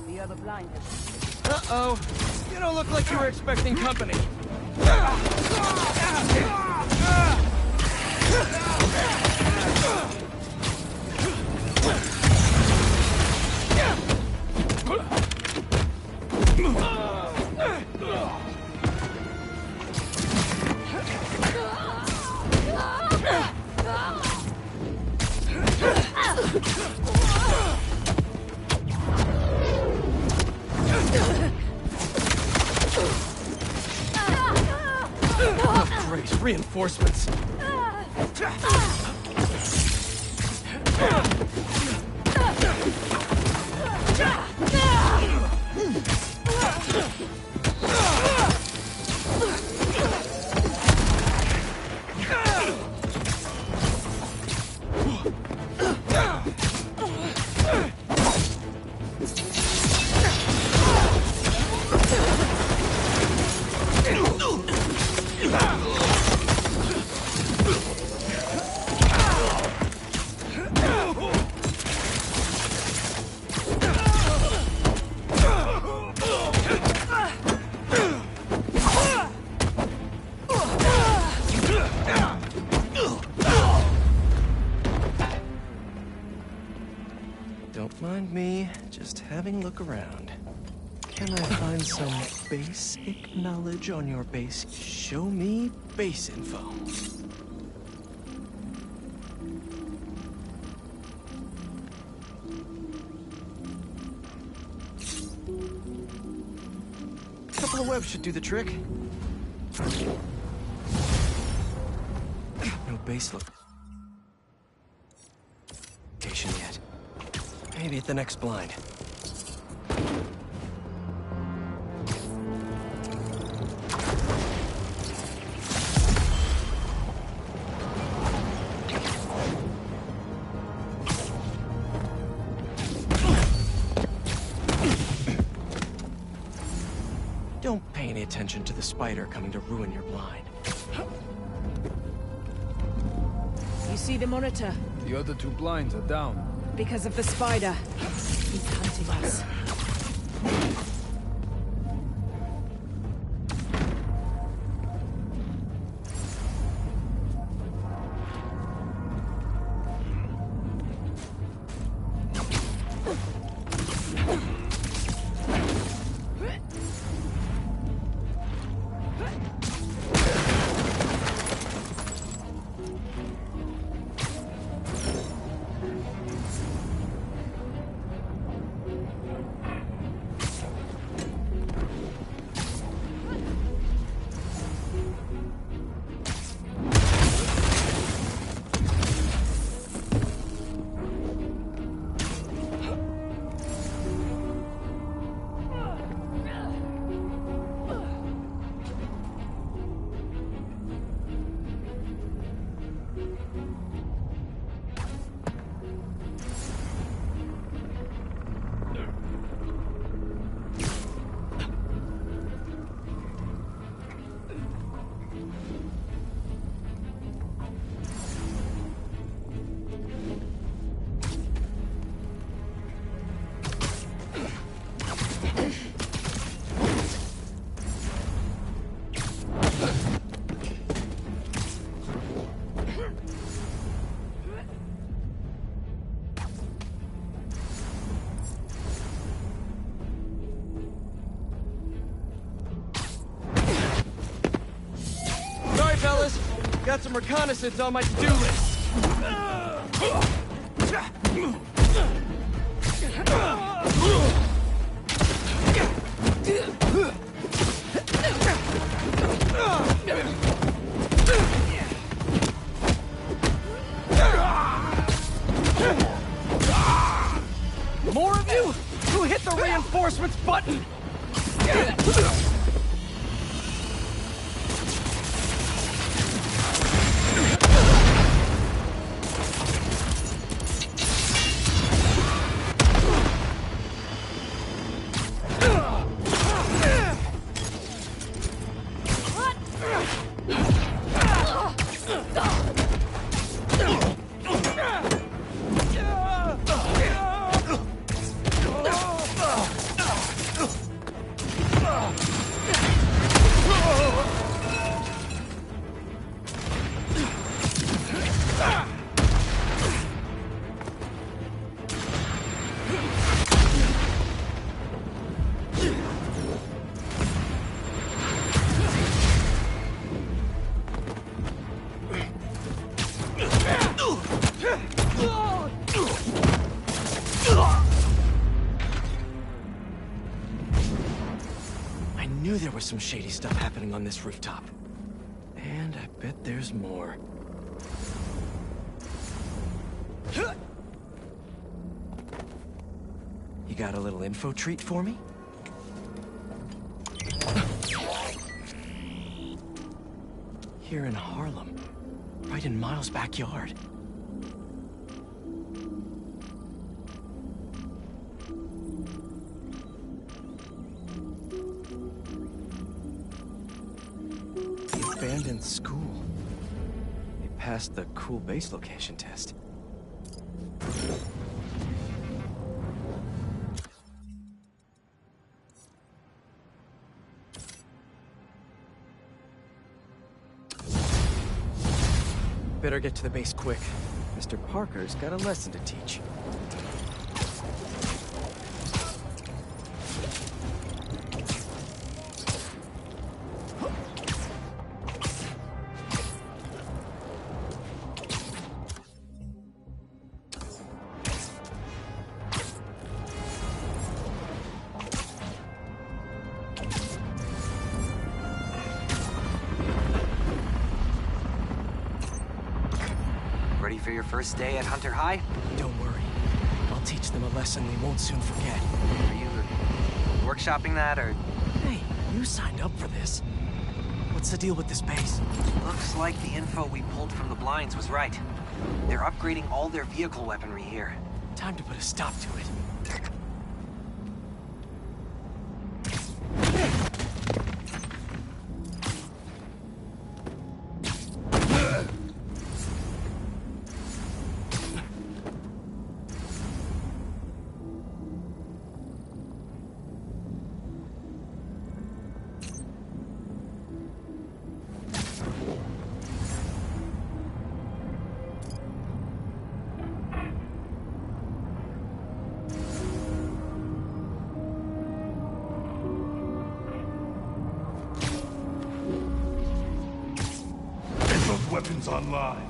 The other blinded. Uh-oh! You don't look like you were expecting company. Great reinforcements. Don't mind me, just having a look around. Can I find some basic knowledge on your base? Show me base info. A couple of webs should do the trick. No base location yet. Maybe at the next blind. Don't pay any attention to the spider coming to ruin your blind. You see the monitor? The other two blinds are down. Because of the spider. He's hunting us. Got some reconnaissance on my to-do list. More of you? Who hit the reinforcements button? I knew there was some shady stuff happening on this rooftop. And I bet there's more. You got a little info treat for me? Here in Harlem, right in Miles' backyard. The abandoned school. They passed the cool base location test. Better get to the base quick. Mr. Parker's got a lesson to teach. Ready for your first day at Hunter High? Don't worry. I'll teach them a lesson they won't soon forget. Are you workshopping that, or...? Hey, you signed up for this. What's the deal with this base? Looks like the info we pulled from the blinds was right. They're upgrading all their vehicle weaponry here. Time to put a stop to it. Weapons online.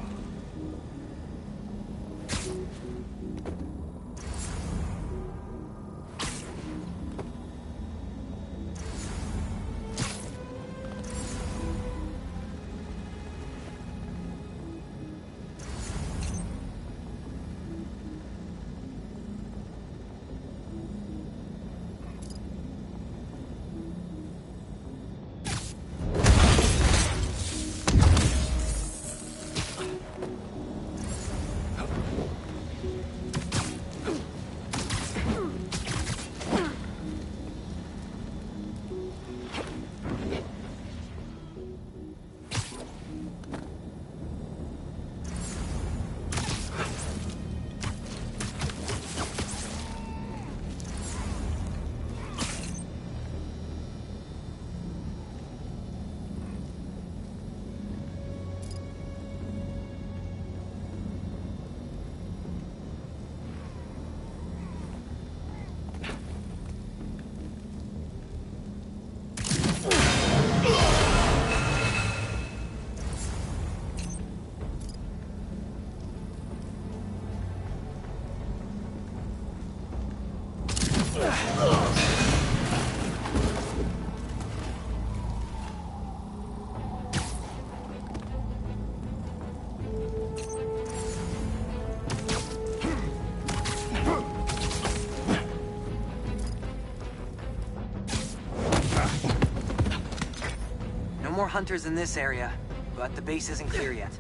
No more hunters in this area, but the base isn't clear yet.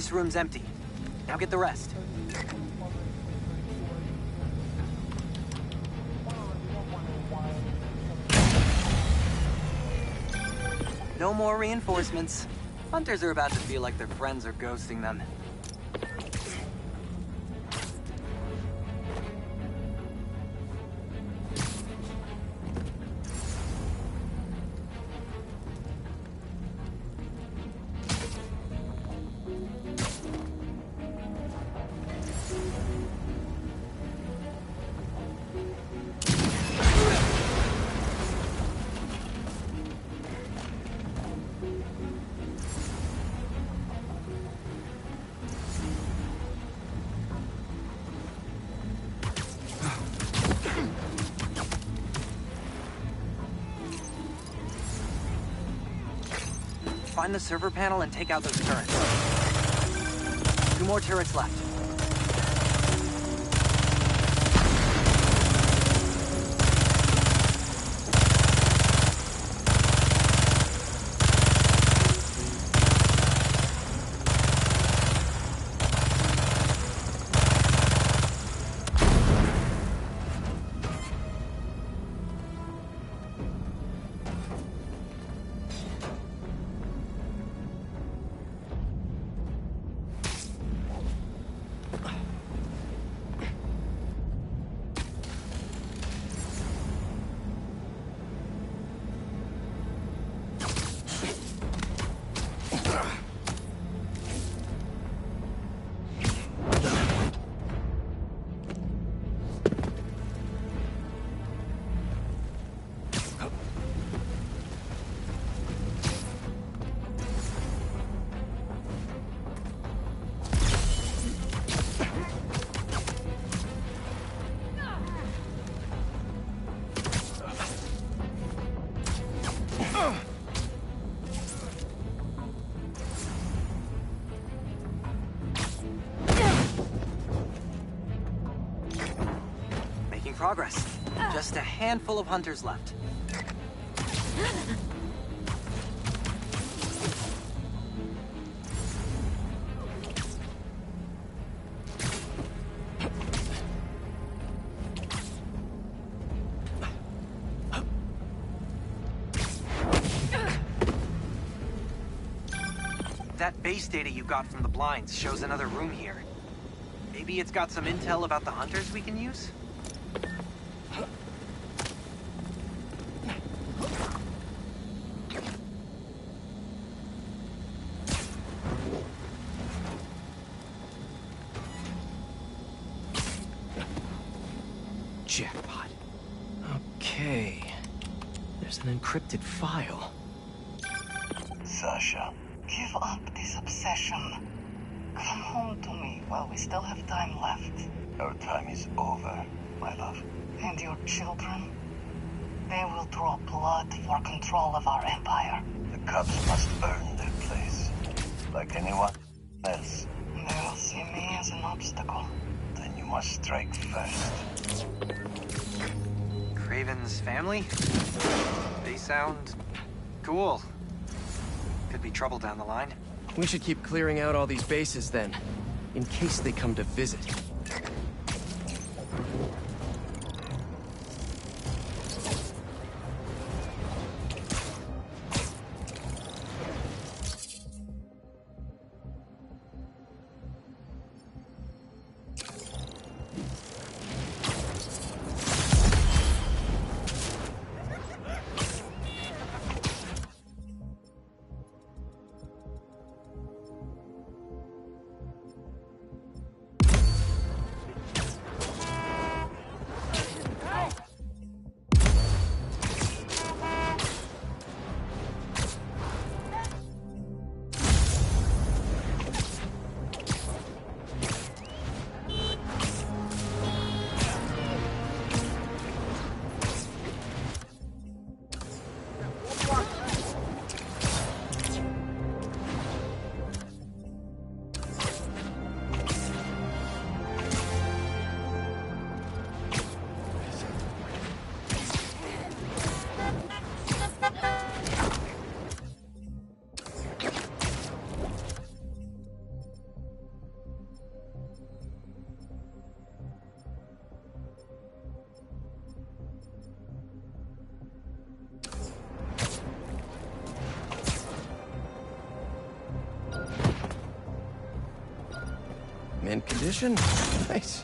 This room's empty. Now get the rest. No more reinforcements. Hunters are about to feel like their friends are ghosting them. Find the server panel and take out those turrets. 2 more turrets left. Progress. Just a handful of hunters left. That base data you got from the blinds shows another room here. Maybe it's got some intel about the hunters we can use? Jackpot. Okay. There's an encrypted file. Sasha, give up this obsession. Come home to me while we still have time left. Our time is over, my love. And your children? They will draw blood for control of our empire. The Cubs must earn their place, like anyone else. They will see me as an obstacle. Then you must strike first. Kraven's family? They sound cool. Could be trouble down the line. We should keep clearing out all these bases then, in case they come to visit. Mint condition? Nice.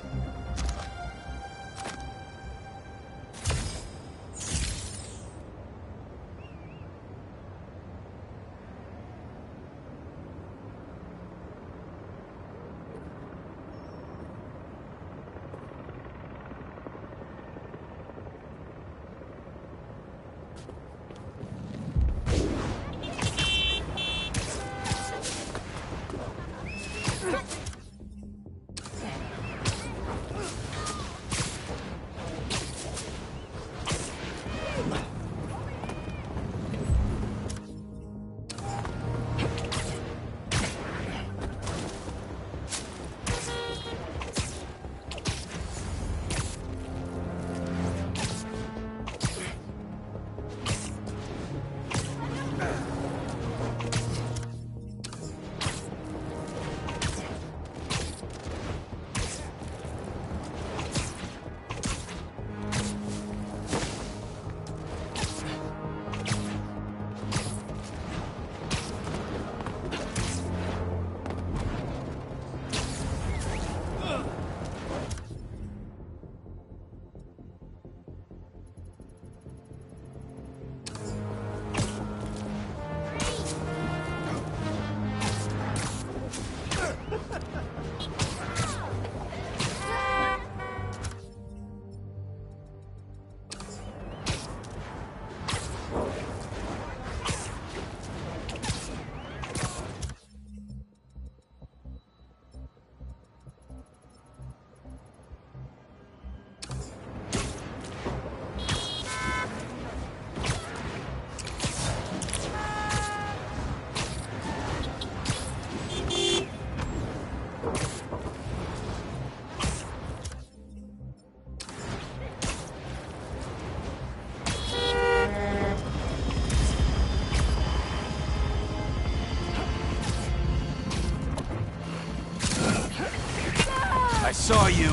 I saw you.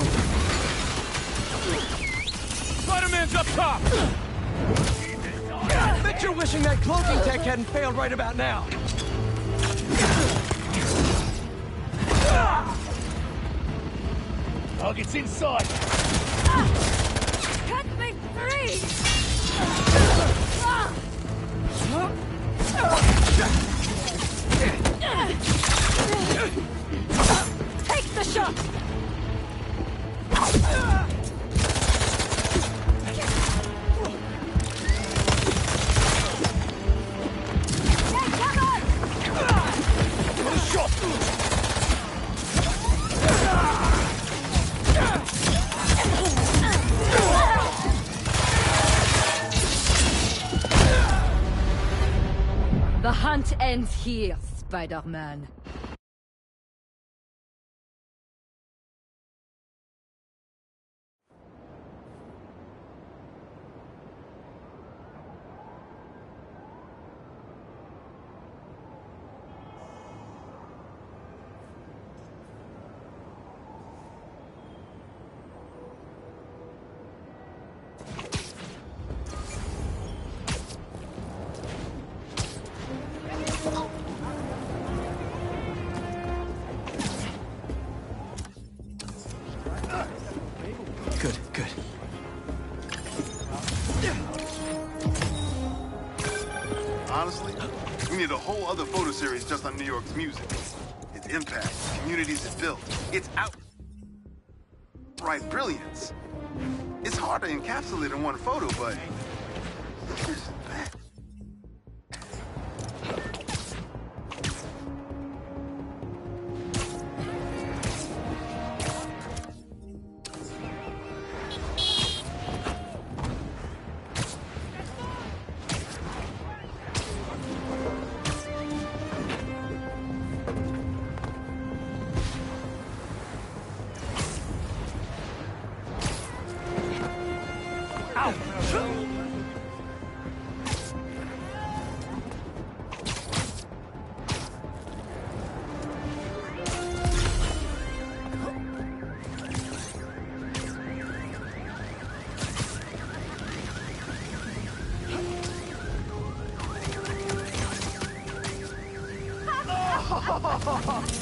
Spider-Man's up top! Bet you're wishing that cloaking tech hadn't failed right about now. Target's inside. Cut me free! Take the shot! The hunt ends here, Spider-Man. Good, good. Honestly, we need a whole other photo series just on New York's music. Its impact, the communities it built, its outright brilliance. It's hard to encapsulate in one photo, but...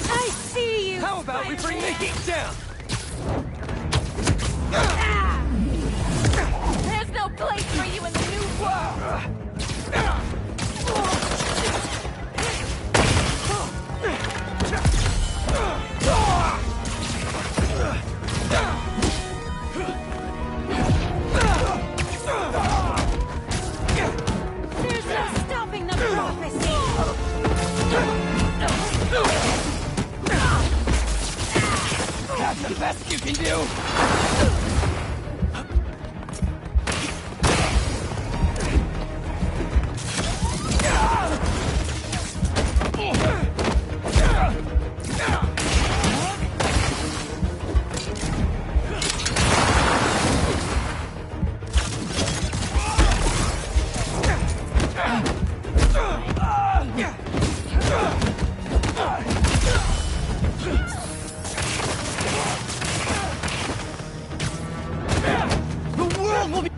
I see you, How about we bring the heat down? There's no place for you in the new world! There's no stopping the prophecy! That's the best you can do! The world will be...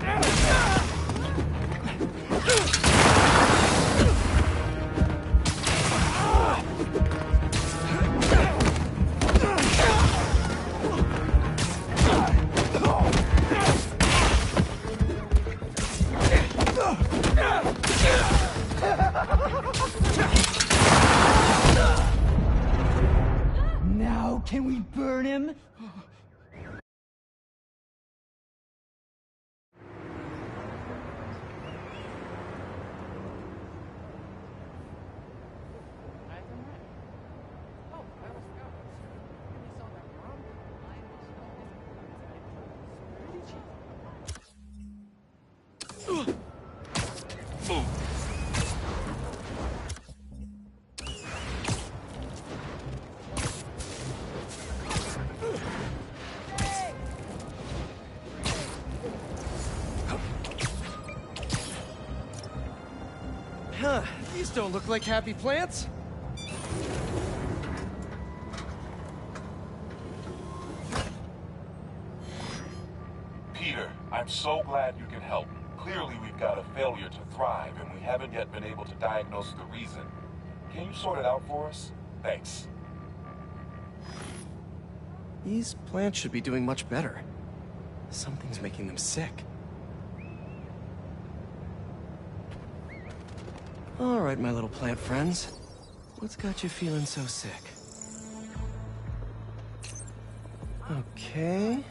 Now can we burn him? Huh, these don't look like happy plants. Peter, I'm so glad you can help. Clearly we've got a failure to thrive, and we haven't yet been able to diagnose the reason. Can you sort it out for us? Thanks. These plants should be doing much better. Something's making them sick. All right, my little plant friends. What's got you feeling so sick? Okay.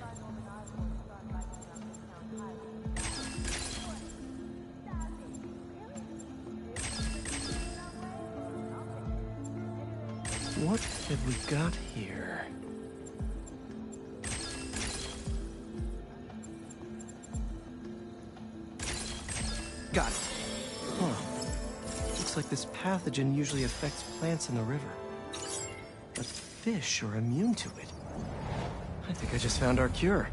What have we got here? Got it. Huh. Looks like this pathogen usually affects plants in the river. But fish are immune to it. I think I just found our cure.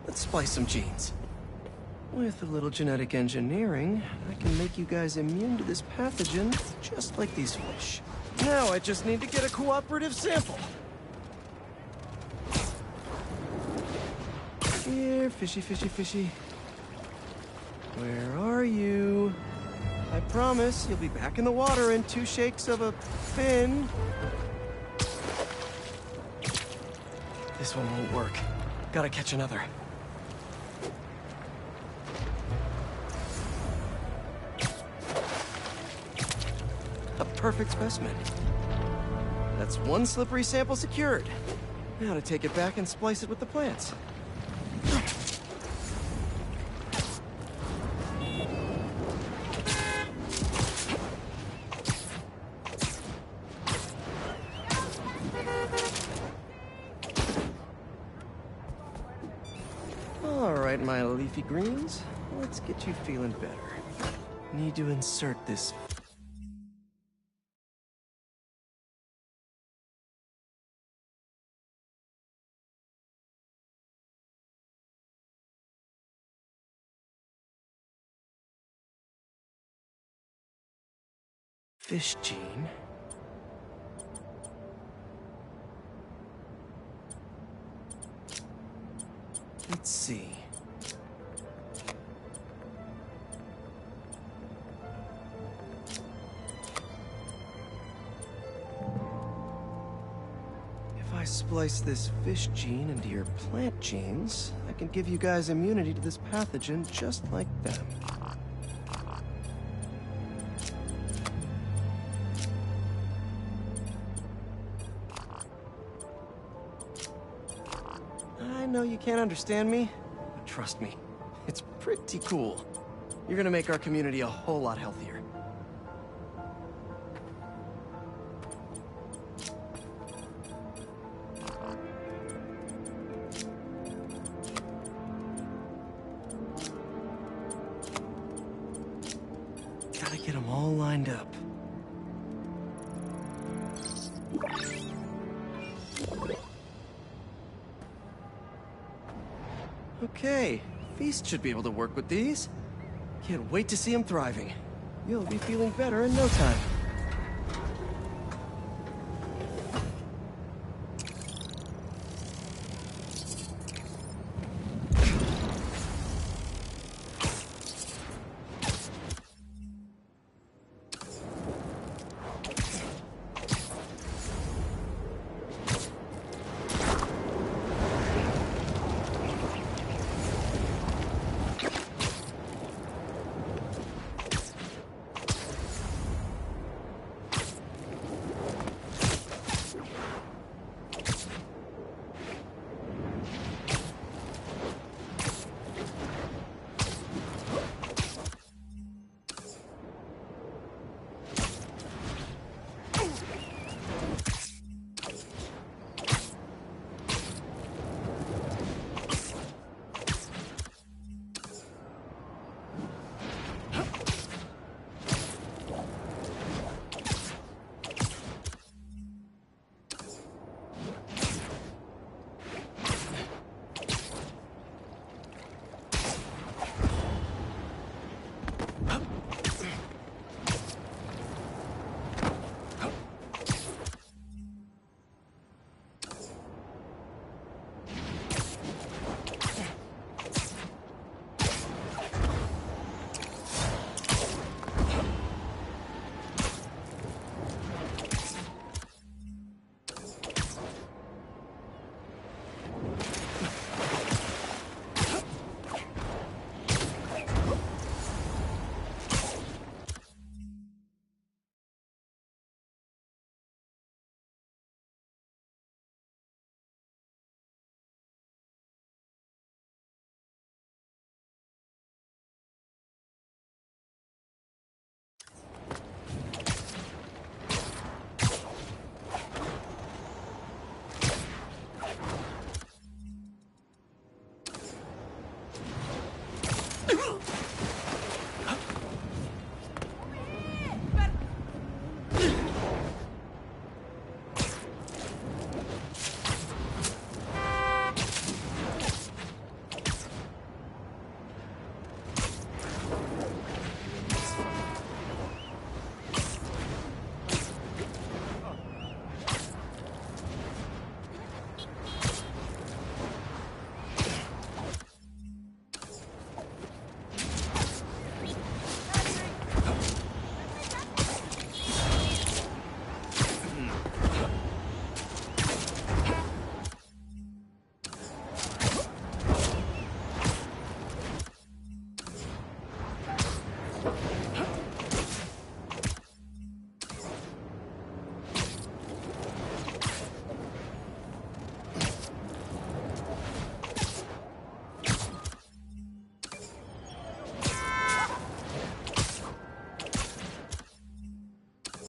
Let's splice some genes. With a little genetic engineering, I can make you guys immune to this pathogen just like these fish. Now I just need to get a cooperative sample. Here, fishy, fishy, fishy. Where are you? I promise you'll be back in the water in 2 shakes of a fin. This one won't work. Gotta catch another. A perfect specimen. That's 1 slippery sample secured. Now to take it back and splice it with the plants. All right, my leafy greens. Let's get you feeling better. Need to insert this fish gene. Let's see. If I splice this fish gene into your plant genes, I can give you guys immunity to this pathogen just like them. I know you can't understand me, but trust me, it's pretty cool. You're gonna make our community a whole lot healthier. Gotta get them all lined up. Okay, Feast should be able to work with these. Can't wait to see him thriving. You'll be feeling better in no time.